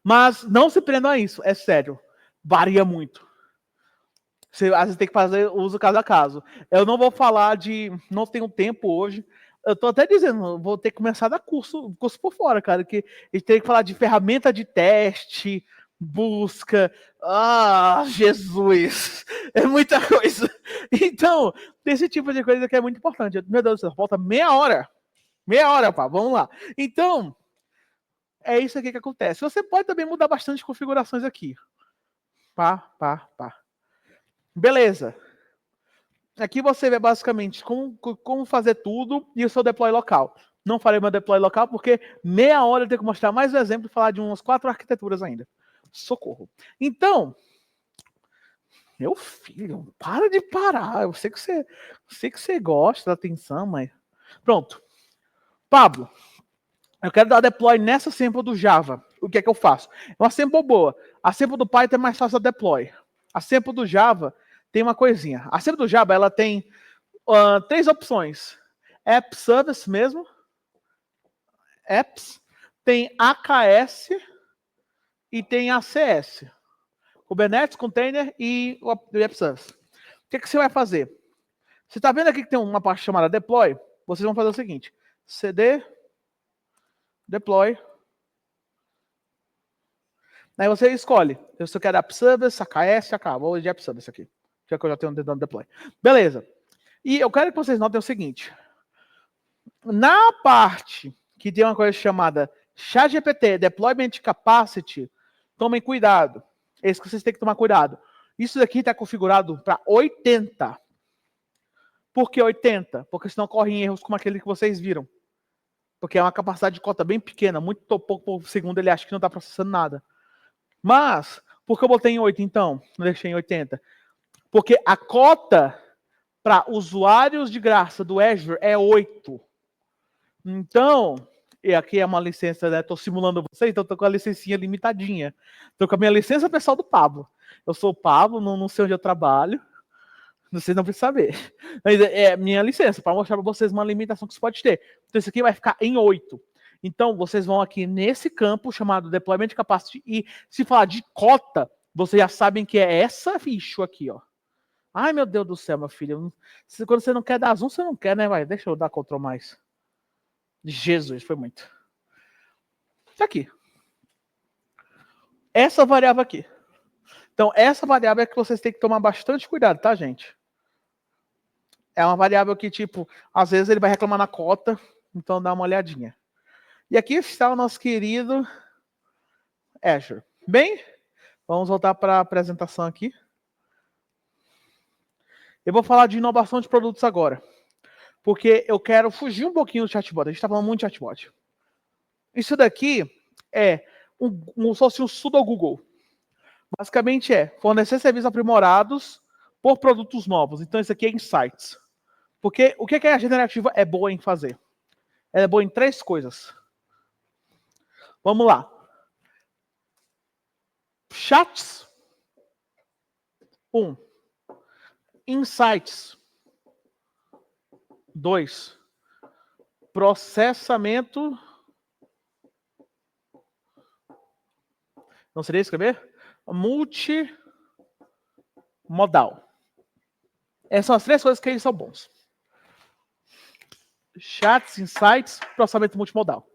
A: Mas não se prendam a isso, é sério, varia muito. Você às vezes tem que fazer uso caso a caso. Eu não vou falar não tenho tempo hoje. Eu tô até dizendo, vou ter que começar a dar curso por fora, cara, que a gente tem que falar de ferramenta de teste, busca. Jesus! É muita coisa. Então, esse tipo de coisa que é muito importante. Meu Deus do céu, falta meia hora. Meia hora, pá, vamos lá. Então, é isso aqui que acontece. Você pode também mudar bastante configurações aqui. Pá. Beleza. Aqui você vê basicamente como fazer tudo e o seu deploy local. Não falei meu deploy local porque meia hora eu tenho que mostrar mais um exemplo e falar de umas 4 arquiteturas ainda. Socorro. Então, meu filho, para de parar. Eu sei que você gosta da atenção, mas... Pronto. Pablo, eu quero dar deploy nessa sample do Java. O que é que eu faço? É uma sample boa. A sample do Python é mais fácil da deploy. A sample do Java tem uma coisinha. A sample do Java, ela tem 3 opções. App Service mesmo. Apps. Tem AKS e tem ACS. Kubernetes, Container e o App Service. O que você vai fazer? Você está vendo aqui que tem uma parte chamada Deploy? Vocês vão fazer o seguinte. CD, Deploy. Aí você escolhe. Se eu quero App Service, AKS, AK. Vou de App Service aqui. Já que eu já tenho dentro do Deploy. Beleza. E eu quero que vocês notem o seguinte. Na parte que tem uma coisa chamada ChatGPT, Deployment Capacity, tomem cuidado. É isso que vocês têm que tomar cuidado. Isso daqui está configurado para 80. Por que 80? Porque senão correm erros como aquele que vocês viram. Porque é uma capacidade de cota bem pequena, muito pouco por segundo ele acha que não está processando nada. Mas, por que eu botei em 8 então? Não deixei em 80. Porque a cota para usuários de graça do Azure é 8. Então, e aqui é uma licença, né? Estou simulando vocês, então estou com a licencinha limitadinha. Estou com a minha licença pessoal do Pablo. Eu sou o Pablo, não sei onde eu trabalho. Vocês não precisam saber. Mas é minha licença, para mostrar para vocês uma limitação que você pode ter. Então, isso aqui vai ficar em 8. Então, vocês vão aqui nesse campo chamado Deployment Capacity e se falar de cota, vocês já sabem que é essa ficha aqui, ó. Ai, meu Deus do céu, meu filho. Quando você não quer dar zoom, você não quer, né? Vai, deixa eu dar Ctrl+. Jesus, foi muito. Isso aqui. Essa variável aqui. Então, essa variável é que vocês têm que tomar bastante cuidado, tá, gente? É uma variável que, tipo, às vezes ele vai reclamar na cota, então dá uma olhadinha. E aqui está o nosso querido Azure. Bem, vamos voltar para a apresentação aqui. Eu vou falar de inovação de produtos agora. Porque eu quero fugir um pouquinho do chatbot. A gente está falando muito de chatbot. Isso daqui é um pseudo Google. Basicamente é fornecer serviços aprimorados por produtos novos. Então isso aqui é Insights. Porque o que a generativa é boa em fazer? Ela é boa em 3 coisas. Vamos lá. Chats. 1. Insights. 2. Processamento. Não seria escrever? Multimodal. Essas são as 3 coisas que eles são bons. Chats, Insights, processamento multimodal.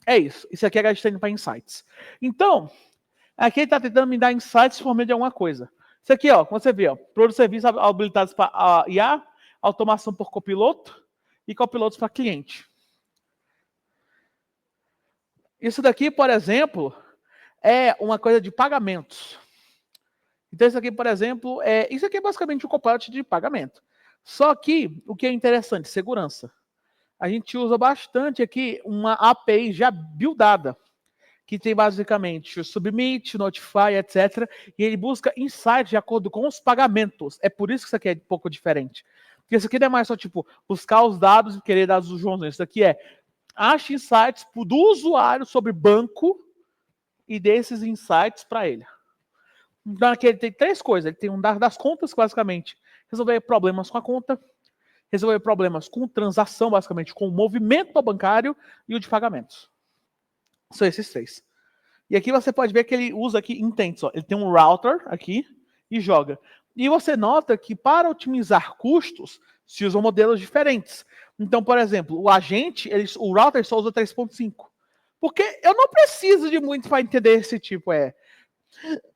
A: É isso. Isso aqui é a gente está indo para Insights. Então, aqui ele está tentando me dar Insights por meio de alguma coisa. Isso aqui, ó, como você vê, ó, produtos e serviços habilitados para IA, automação por copiloto e copilotos para cliente. Isso daqui, por exemplo, é uma coisa de pagamentos. Então, isso aqui, por exemplo, isso aqui é basicamente um copilot de pagamento. Só que, o que é interessante, segurança. A gente usa bastante aqui uma API já buildada, que tem basicamente o submit, notify, etc. E ele busca insights de acordo com os pagamentos. É por isso que isso aqui é um pouco diferente. Porque isso aqui não é mais só, tipo, buscar os dados e querer dados do João. Isso aqui é ache insights do usuário sobre banco e dê esses insights para ele. Então aqui ele tem 3 coisas. Ele tem um das contas, basicamente. Resolver problemas com a conta. Resolver problemas com transação, basicamente, com o movimento bancário e o de pagamentos. São esses 3. E aqui você pode ver que ele usa aqui intents. Ó. Ele tem um router aqui e joga. E você nota que para otimizar custos, se usam modelos diferentes. Então, por exemplo, o agente, o router só usa 3.5. Porque eu não preciso de muito para entender esse tipo.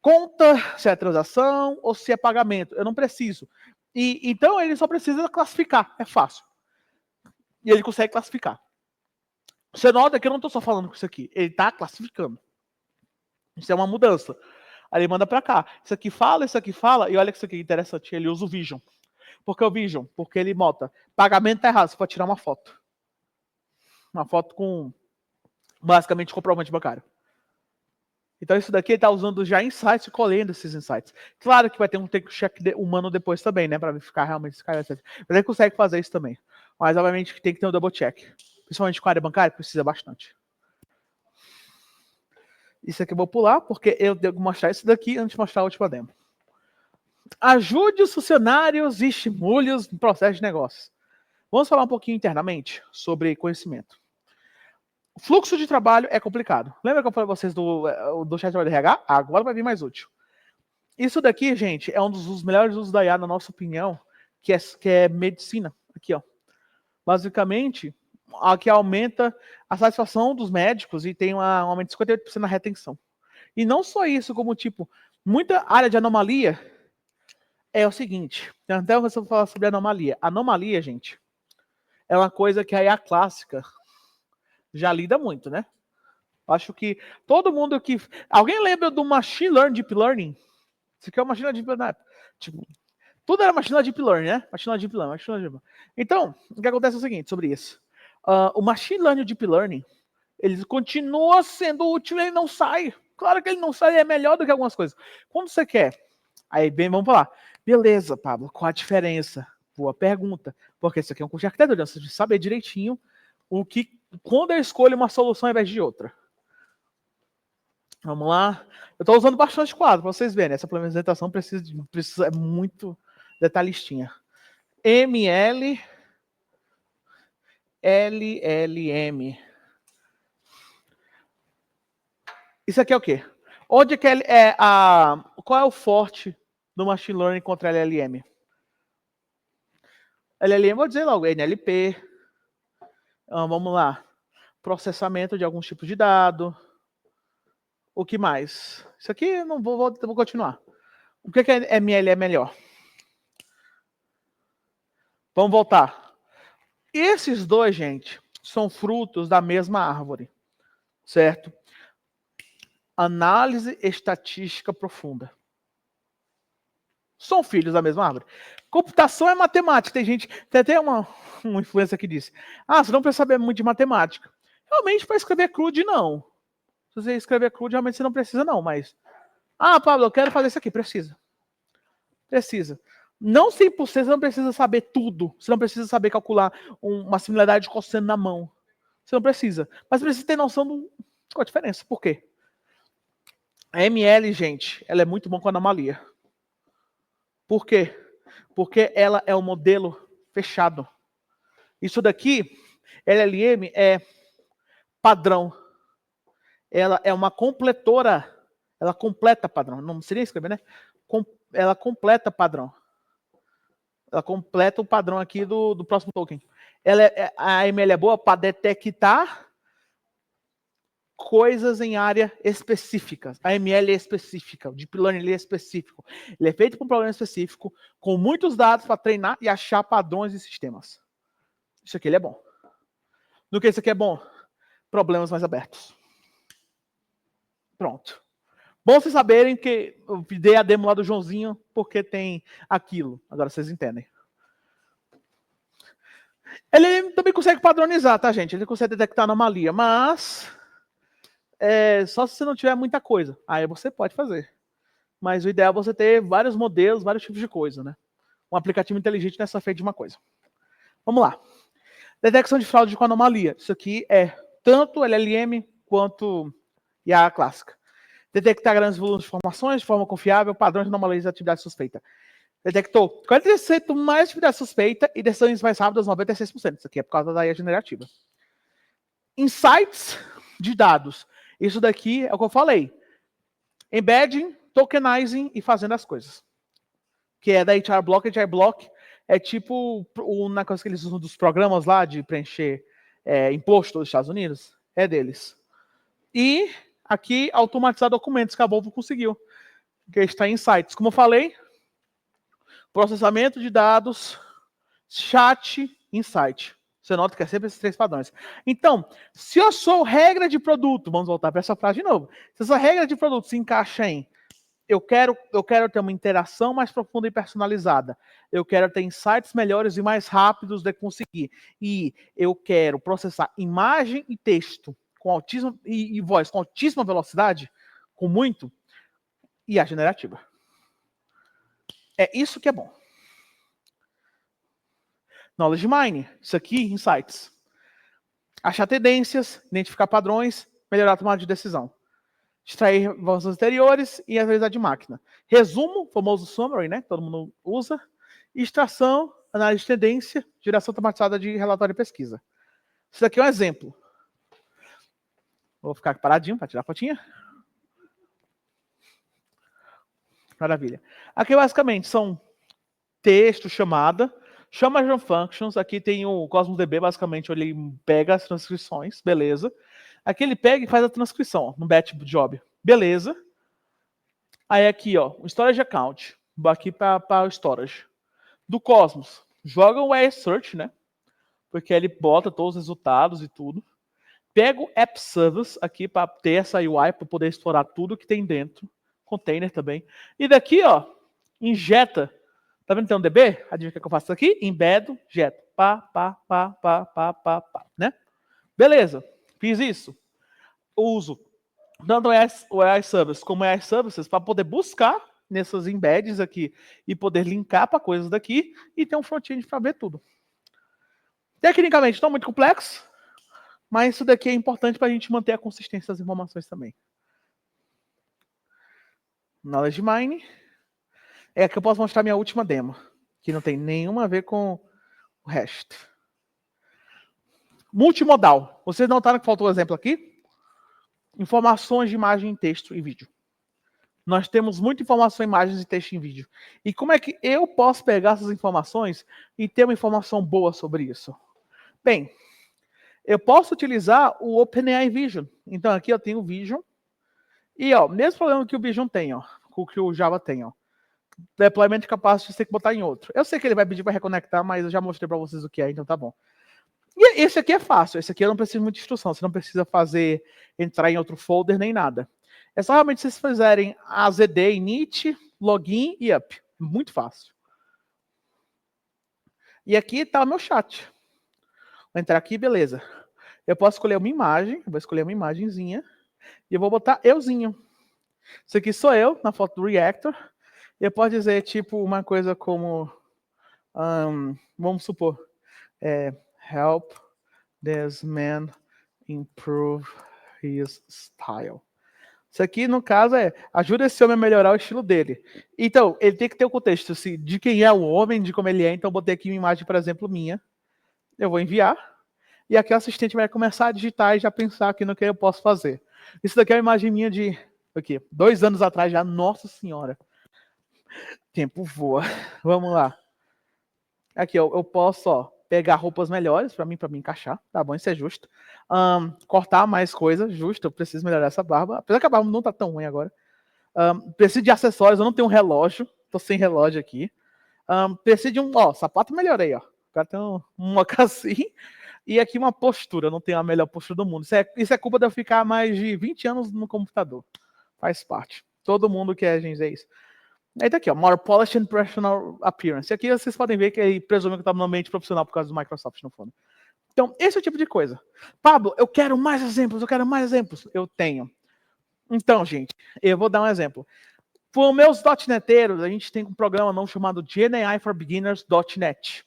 A: Conta, se é transação ou se é pagamento. Eu não preciso. Então, ele só precisa classificar. É fácil. E ele consegue classificar. Você nota que eu não estou só falando com isso aqui. Ele está classificando. Isso é uma mudança. Aí ele manda para cá. Isso aqui fala, e olha que isso aqui é interessante, ele usa o Vision. Por que o Vision? Porque ele bota, pagamento tá errado, você pode tirar uma foto. Uma foto com, basicamente, comprovante bancário. Então isso daqui ele está usando já insights e colhendo esses insights. Claro que vai ter um check humano depois também, né? Para verificar realmente se caiu, etc. Mas ele consegue fazer isso também. Mas obviamente tem que ter um double check. Principalmente com a área bancária, precisa bastante. Isso aqui eu vou pular, porque eu devo mostrar isso daqui antes de mostrar a última demo. Ajude os funcionários e estimule-os no processo de negócios. Vamos falar um pouquinho internamente sobre conhecimento. O fluxo de trabalho é complicado. Lembra que eu falei para vocês do chat do RH? Agora vai vir mais útil. Isso daqui, gente, é um dos melhores usos da IA, na nossa opinião, que é medicina. Aqui, ó. Basicamente, aqui aumenta a satisfação dos médicos e tem um aumento de 58% na retenção. E não só isso, como, tipo, muita área de anomalia é o seguinte. Até eu vou falar sobre anomalia. Anomalia, gente, é uma coisa que a IA clássica já lida muito, né? Acho que todo mundo que... Alguém lembra do Machine Learning, Deep Learning? Isso aqui é uma Machine Learning Deep Learning. Tipo, tudo era Machine Learning Deep Learning, né? Machine Learning Deep Learning, Machine Learning Deep Learning. Então, o que acontece é o seguinte sobre isso. O Machine Learning Deep Learning, ele continua sendo útil, ele não sai. Claro que ele não sai, é melhor do que algumas coisas. Quando você quer... Aí, bem, vamos falar. Beleza, Pablo, qual a diferença? Boa pergunta. Porque isso aqui é um curso de arquitetura, você precisa saber direitinho quando eu escolho uma solução ao invés de outra. Vamos lá. Eu estou usando bastante quadro para vocês verem. Essa apresentação precisa é muito detalhistinha. ML, LLM. Isso aqui é o quê? Onde que qual é o forte do Machine Learning contra LLM? LLM, vou dizer logo, NLP. Vamos lá. Processamento de alguns tipos de dado. O que mais? Isso aqui eu não vou continuar. O que é ML é melhor? Vamos voltar. Esses dois, gente, são frutos da mesma árvore, certo? Análise estatística profunda. São filhos da mesma árvore. Computação é matemática. Tem até uma influência que disse: você não precisa saber muito de matemática. Realmente, para escrever CRUD, não. Se você escrever CRUD, realmente você não precisa, não. Mas, Pablo, eu quero fazer isso aqui. Precisa. Não 100%, você não precisa saber tudo. Você não precisa saber calcular uma similaridade de cosseno na mão. Você não precisa. Mas precisa ter noção qual a diferença. Por quê? A ML, gente, ela é muito bom com anomalia. Por quê? Porque ela é um modelo fechado. Isso daqui, LLM, é padrão. Ela é uma completora. Ela completa padrão. Não seria escrever, né? Ela completa padrão. Ela completa o padrão aqui do próximo token. A ML é boa para detectar coisas em área específicas. A ML é específica, o Deep Learning é específico. Ele é feito para um problema específico, com muitos dados para treinar e achar padrões e sistemas. Isso aqui ele é bom. No que isso aqui é bom? Problemas mais abertos. Pronto. Bom vocês saberem que eu dei a demo lá do Joãozinho, porque tem aquilo. Agora vocês entendem. Ele também consegue padronizar, tá, gente? Ele consegue detectar anomalia, mas só se você não tiver muita coisa. Aí você pode fazer. Mas o ideal é você ter vários modelos, vários tipos de coisa, né? Um aplicativo inteligente não é só feito de uma coisa. Vamos lá. Detecção de fraude com anomalia. Isso aqui é tanto LLM quanto IA clássica. Detectar grandes volumes de informações de forma confiável, padrões de anomalias de atividade suspeita. Detectou 40% mais atividade suspeita e decisões mais rápidas, 96%. Isso aqui é por causa da IA generativa. Insights de dados. Isso daqui é o que eu falei. Embedding, tokenizing e fazendo as coisas. Que é da HR Block. HR Block é tipo uma coisa que eles usam dos programas lá de preencher imposto dos Estados Unidos. É deles. E aqui, automatizar documentos, que a Volvo conseguiu. Que está em Insights. Como eu falei, processamento de dados, chat, insight. Você nota que é sempre esses três padrões. Então, se a sua regra de produto, vamos voltar para essa frase de novo. Se a sua regra de produto se encaixa em eu quero ter uma interação mais profunda e personalizada. Eu quero ter insights melhores e mais rápidos de conseguir. E eu quero processar imagem e texto com altíssima e voz com altíssima velocidade, com muito, e a generativa. É isso que é bom. Knowledge Mining, isso aqui, insights. Achar tendências, identificar padrões, melhorar a tomada de decisão. Extrair informações anteriores e analisar de máquina. Resumo, famoso summary, né? Todo mundo usa. Extração, análise de tendência, geração automatizada de relatório e pesquisa. Isso aqui é um exemplo. Vou ficar aqui paradinho para tirar a fotinha. Maravilha. Aqui basicamente são texto, chamada, chama Jam Functions. Aqui tem o Cosmos DB, basicamente ele pega as transcrições, beleza. Aqui ele pega e faz a transcrição, ó, no batch job, beleza. Aí aqui, ó, o storage account, aqui para o storage. Do Cosmos, joga o Search, né? Porque ele bota todos os resultados e tudo. Pega o App Service aqui para ter essa UI, para poder explorar tudo que tem dentro. Container também. E daqui, ó, injeta. Tá vendo que tem um DB? Adivinha o que eu faço isso aqui? Embedo, jeto. Pá, né? Beleza. Fiz isso. Uso tanto o AI Service como o AI Services para poder buscar nessas embeds aqui e poder linkar para coisas daqui e ter um front-end para ver tudo. Tecnicamente não muito complexo, mas isso daqui é importante para a gente manter a consistência das informações também. Knowledge Mine. É que eu posso mostrar minha última demo, que não tem nenhuma a ver com o resto. Multimodal. Vocês notaram que faltou um exemplo aqui? Informações de imagem, texto e vídeo. Nós temos muita informação, imagens e texto em vídeo. E como é que eu posso pegar essas informações e ter uma informação boa sobre isso? Bem, eu posso utilizar o OpenAI Vision. Então aqui eu tenho o Vision. E ó, mesmo problema que o Vision tem, ó, que o Java tem, ó. Deployment capacity, você tem que botar em outro. Eu sei que ele vai pedir para reconectar, mas eu já mostrei para vocês o que é, então tá bom. E esse aqui é fácil, esse aqui eu não preciso de muita instrução, você não precisa entrar em outro folder nem nada. É só realmente vocês fizerem azd, init, login e up. Muito fácil. E aqui está o meu chat. Vou entrar aqui, beleza. Eu posso escolher uma imagem, vou escolher uma imagenzinha, e eu vou botar euzinho. Isso aqui sou eu, na foto do Reactor. Eu posso dizer, tipo, uma coisa como, vamos supor, help this man improve his style. Isso aqui, no caso, ajuda esse homem a melhorar o estilo dele. Então, ele tem que ter o contexto assim, de quem é o homem, de como ele é. Então, eu botei aqui uma imagem, por exemplo, minha. Eu vou enviar. E aqui o assistente vai começar a digitar e já pensar aqui no que eu posso fazer. Isso daqui é uma imagem minha de 2 anos atrás já. Nossa Senhora. Tempo voa. Vamos lá. Aqui, eu posso, ó, pegar roupas melhores para mim encaixar. Tá bom, isso é justo. Cortar mais coisas, justo. Eu preciso melhorar essa barba. Apesar que a barba não tá tão ruim agora. Preciso de acessórios, eu não tenho um relógio. Tô sem relógio aqui. Preciso de sapato melhorei, ó. Agora tem um mocassim. E aqui uma postura, eu não tenho a melhor postura do mundo. Isso é culpa de eu ficar mais de 20 anos no computador. Faz parte. Todo mundo que é gente é isso. Aí tá aqui, ó, more polished and professional appearance. E aqui vocês podem ver que ele presume que tá no ambiente profissional por causa do Microsoft no fundo. Então, esse é o tipo de coisa. Pablo, eu quero mais exemplos, Eu tenho. Então, gente, eu vou dar um exemplo. Para os meus .NETeiros, a gente tem um programa novo chamado GenAI for Beginners.net,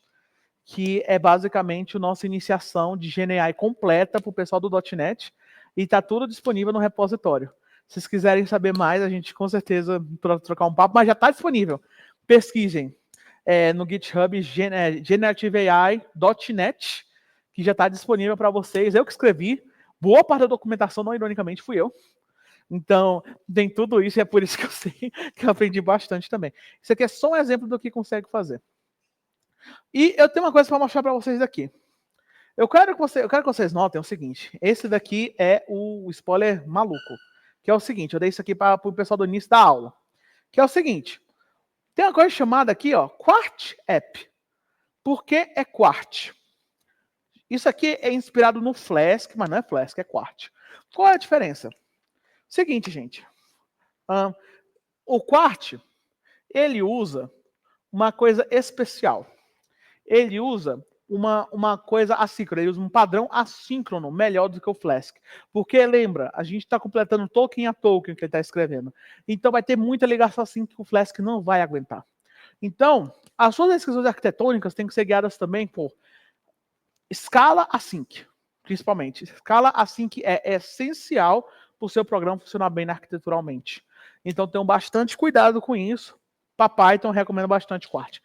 A: que é basicamente a nossa iniciação de GenAI completa para o pessoal do .NET, e está tudo disponível no repositório. Se vocês quiserem saber mais, a gente com certeza pode trocar um papo, mas já está disponível. Pesquisem no GitHub GenerativeAI.net, que já está disponível para vocês. Eu que escrevi. Boa parte da documentação, não ironicamente, fui eu. Então, tem tudo isso e é por isso que eu sei que eu aprendi bastante também. Isso aqui é só um exemplo do que consegue fazer. E eu tenho uma coisa para mostrar para vocês aqui. Eu quero que vocês notem o seguinte. Esse daqui é o spoiler maluco. Que é o seguinte, eu dei isso aqui para o pessoal do início da aula. Que é o seguinte. Tem uma coisa chamada aqui, ó, Quart App. Por que é Quart? Isso aqui é inspirado no Flask, mas não é Flask, é Quart. Qual é a diferença? Seguinte, gente. O Qt, ele usa uma coisa especial. Ele usa uma coisa assíncrona, ele usa um padrão assíncrono melhor do que o Flask. Porque, lembra, a gente está completando token a token que ele está escrevendo. Então vai ter muita ligação assim que o Flask não vai aguentar. Então, as suas descrições arquitetônicas têm que ser guiadas também por escala async, principalmente. Escala async é essencial para o seu programa funcionar bem arquiteturalmente. Então, tenham bastante cuidado com isso. Para Python, recomendo bastante Qt.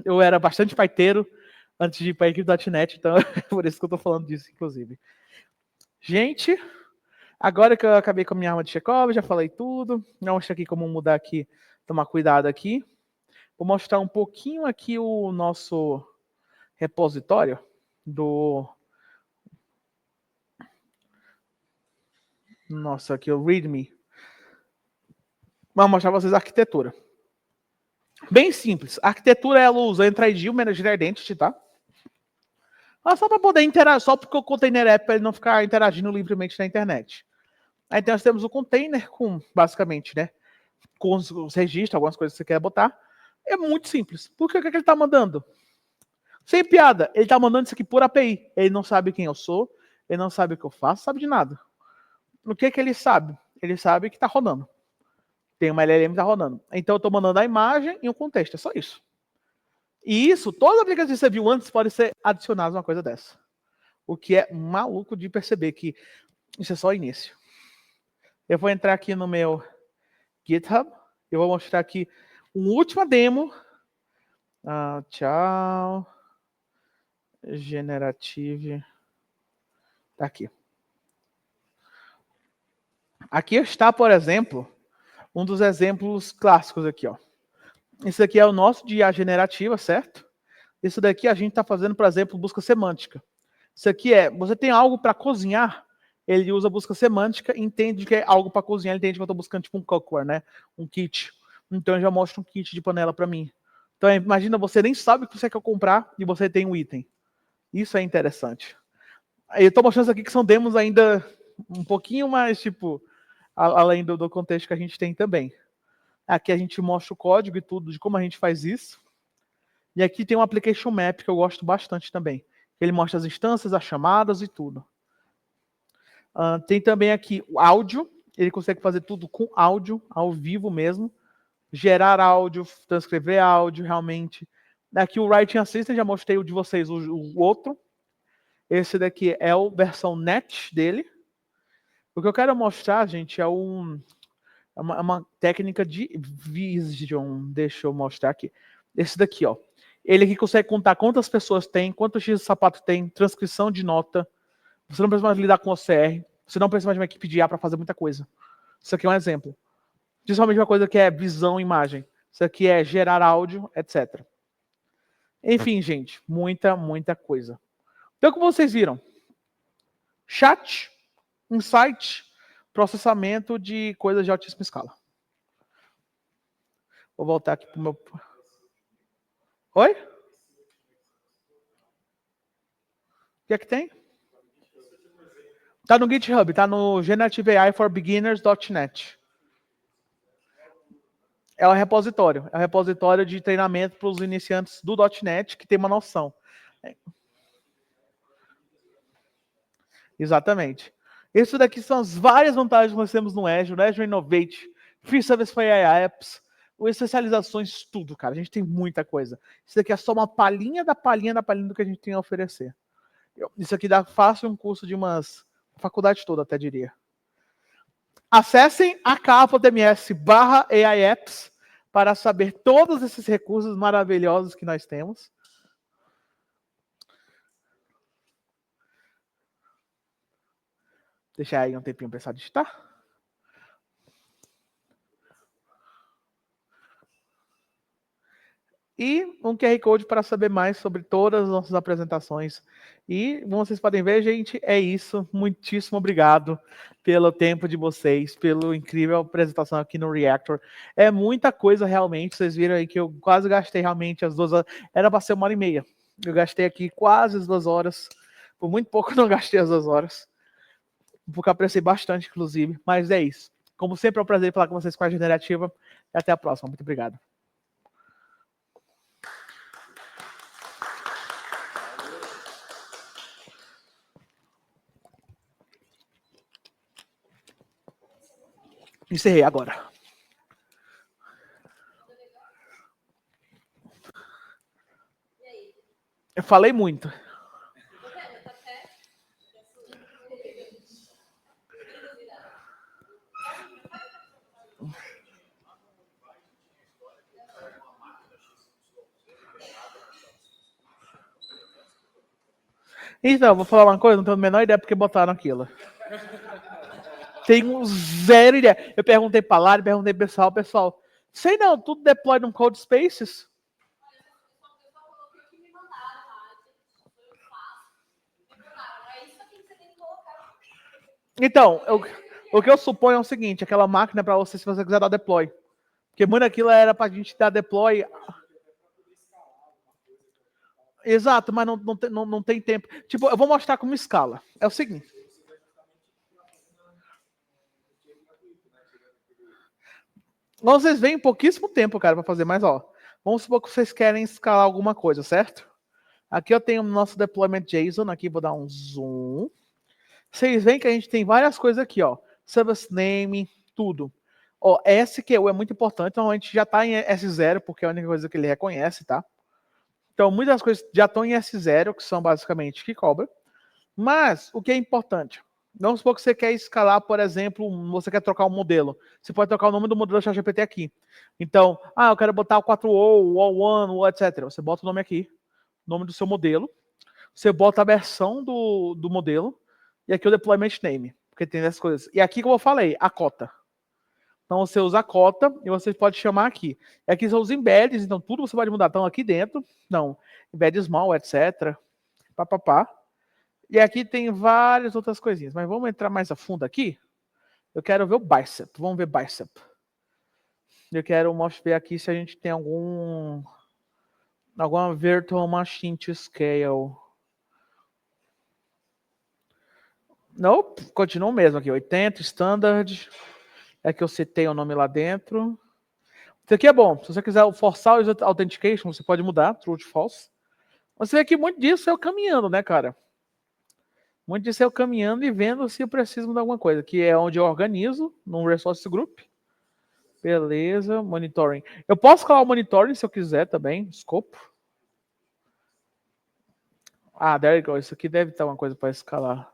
A: Eu era bastante paiteiro antes de ir para a equipe .NET, então é por isso que eu estou falando disso, inclusive. Gente, agora que eu acabei com a minha arma de Chekhov, já falei tudo. Vou mostrar aqui como mudar aqui, tomar cuidado aqui. Vou mostrar um pouquinho aqui o nosso repositório do... Nossa, aqui o README. Vou mostrar para vocês a arquitetura. Bem simples. A arquitetura, ela usa Entra-ID, o Manager Identity, tá? Mas só para poder interagir, só porque o container é para ele não ficar interagindo livremente na internet. Aí então, nós temos o container com, basicamente, né? Com os registros, algumas coisas que você quer botar. É muito simples. Porque o que ele está mandando? Sem piada, ele está mandando isso aqui por API. Ele não sabe quem eu sou, ele não sabe o que eu faço, sabe de nada. O que ele sabe? Ele sabe que está rodando. Tem uma LLM que está rodando. Então eu estou mandando a imagem e um contexto, é só isso. E isso, todos os aplicativos que você viu antes podem ser adicionados a uma coisa dessa. O que é maluco de perceber que isso é só o início. Eu vou entrar aqui no meu GitHub. Eu vou mostrar aqui uma última demo. Tchau. Generative. Tá aqui. Aqui está, por exemplo, um dos exemplos clássicos aqui, ó. Esse aqui é o nosso de IA generativa, certo? Isso daqui a gente está fazendo, por exemplo, busca semântica. Isso aqui você tem algo para cozinhar, ele usa busca semântica, entende que é algo para cozinhar, ele entende que eu estou buscando tipo um cookware, né? Um kit. Então, já mostra um kit de panela para mim. Então, imagina, você nem sabe o que você quer comprar e você tem um item. Isso é interessante. Eu estou mostrando isso aqui que são demos ainda um pouquinho mais, tipo, além do contexto que a gente tem também. Aqui a gente mostra o código e tudo de como a gente faz isso. E aqui tem um application map que eu gosto bastante também. Ele mostra as instâncias, as chamadas e tudo. Tem também aqui o áudio. Ele consegue fazer tudo com áudio, ao vivo mesmo. Gerar áudio, transcrever áudio, realmente. Aqui o Writing Assistant, já mostrei o de vocês, o outro. Esse daqui é a versão net dele. O que eu quero mostrar, gente, é uma técnica de Vision. Deixa eu mostrar aqui. Esse daqui, ó. Ele aqui consegue contar quantas pessoas tem, quantos X de sapato tem, transcrição de nota. Você não precisa mais lidar com OCR. Você não precisa mais de uma equipe de IA para fazer muita coisa. Isso aqui é um exemplo. Principalmente uma coisa que é visão, imagem. Isso aqui é gerar áudio, etc. Enfim, gente, muita coisa. Então, como vocês viram, chat, insight, processamento de coisas de altíssima escala. Vou voltar aqui para o meu... Oi? O que é que tem? Tá no GitHub, tá no Generative AI for Beginners.net. É um repositório de treinamento para os iniciantes do .NET que tem uma noção. Exatamente. Isso daqui são as várias vantagens que nós temos no Azure Innovate, Free Service for AI Apps, especializações, tudo, cara. A gente tem muita coisa. Isso daqui é só uma palhinha da palhinha do que a gente tem a oferecer. Isso aqui dá fácil um curso de uma faculdade toda, até diria. Acessem a k.ms/AIApps para saber todos esses recursos maravilhosos que nós temos. Deixa aí um tempinho para digitar. E um QR Code para saber mais sobre todas as nossas apresentações. E, como vocês podem ver, gente, é isso. Muitíssimo obrigado pelo tempo de vocês, pela incrível apresentação aqui no Reactor. É muita coisa, realmente. Vocês viram aí que eu quase gastei realmente as 2 horas. Era para ser 1h30. Eu gastei aqui quase as 2 horas. Por muito pouco eu não gastei as 2 horas. Porque eu apreciei bastante, inclusive. Mas é isso. Como sempre, é um prazer falar com vocês com a generativa. E até a próxima. Muito obrigado. Encerrei agora. Eu falei muito. Então, vou falar uma coisa, não tenho a menor ideia porque botaram aquilo. Tenho zero ideia. Eu perguntei pra Lari, perguntei pro pessoal, sei não, tudo deploy no Code Spaces. Então, o que eu suponho é o seguinte, aquela máquina é para você, se você quiser dar deploy. Porque muito aquilo era pra gente dar deploy. Exato, mas não tem tempo. Tipo, eu vou mostrar como escala. É o seguinte. Vocês veem pouquíssimo tempo, cara, para fazer, mas ó. Vamos supor que vocês querem escalar alguma coisa, certo? Aqui eu tenho o nosso deployment JSON, aqui vou dar um zoom. Vocês veem que a gente tem várias coisas aqui, ó. Service name, tudo. Ó, SQL é muito importante, então a gente já está em S0, porque é a única coisa que ele reconhece, tá? Então muitas coisas já estão em S0, que são basicamente que cobra. Mas o que é importante? Vamos supor que você quer escalar, por exemplo, você quer trocar um modelo. Você pode trocar o nome do modelo da ChatGPT aqui. Então, eu quero botar o 4O, o O1, o etc. Você bota o nome aqui, nome do seu modelo. Você bota a versão do modelo. E aqui o deployment name, porque tem essas coisas. E aqui, como eu falei, a cota. Então você usa a cota e você pode chamar aqui. E aqui são os embeds, então tudo você pode mudar. Então aqui dentro, não, embed small, etc. Papapá. E aqui tem várias outras coisinhas. Mas vamos entrar mais a fundo aqui. Eu quero ver o bicep. Vamos ver bicep. Eu quero mostrar aqui se a gente tem alguma virtual machine to scale. Não, continua o mesmo aqui. 80, standard. É que eu citei o nome lá dentro. Isso aqui é bom. Se você quiser forçar o authentication, você pode mudar, true to false. Você vê que muito disso é eu caminhando, né, cara? Muito disso é eu caminhando e vendo se eu preciso mudar alguma coisa. Que é onde eu organizo, num resource group. Beleza, monitoring. Eu posso calar o monitoring se eu quiser também, escopo. There you go. Isso aqui deve estar uma coisa para escalar.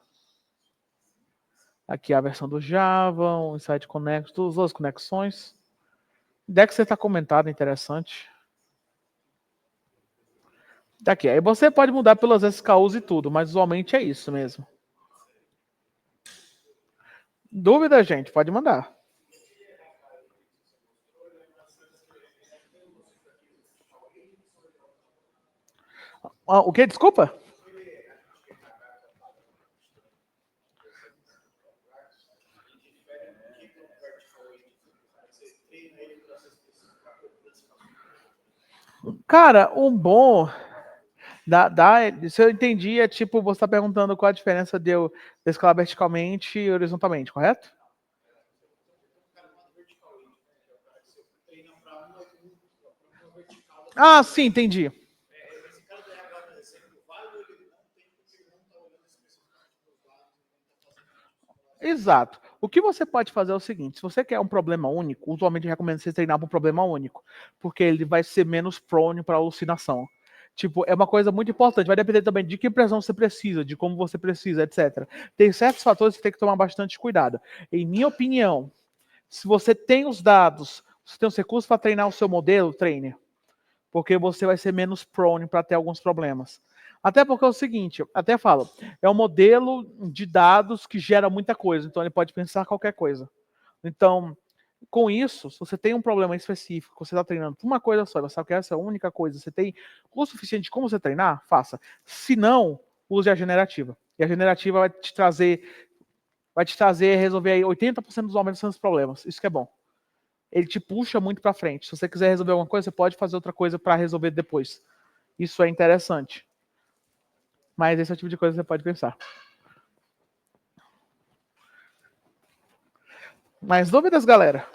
A: Aqui a versão do Java, o Insight Connect, todas as conexões. Dexter está comentado, interessante. Daqui, aí você pode mudar pelas SKUs e tudo, mas usualmente é isso mesmo. Dúvida, gente? Pode mandar. O que? Desculpa? Cara, o bom se eu entendi, é tipo, você está perguntando qual a diferença de eu escalar verticalmente e horizontalmente, correto? Sim, entendi. Exato. O que você pode fazer é o seguinte: se você quer um problema único, usualmente eu recomendo você treinar para um problema único, porque ele vai ser menos prone para alucinação. Tipo, é uma coisa muito importante. Vai depender também de que impressão você precisa, de como você precisa, etc. Tem certos fatores que você tem que tomar bastante cuidado. Em minha opinião, se você tem os dados, você tem os recursos para treinar o seu modelo, treine. Porque você vai ser menos prone para ter alguns problemas. Até porque é o seguinte, até falo, é um modelo de dados que gera muita coisa, então ele pode pensar qualquer coisa. Então, com isso, se você tem um problema específico, você está treinando uma coisa só, você sabe que essa é a única coisa, você tem o suficiente de como você treinar, faça. Se não, use a generativa. E a generativa vai te trazer resolver aí 80% dos aumentos dos problemas. Isso que é bom. Ele te puxa muito para frente. Se você quiser resolver alguma coisa, você pode fazer outra coisa para resolver depois. Isso é interessante. Mas esse é o tipo de coisa que você pode pensar. Mais dúvidas, galera?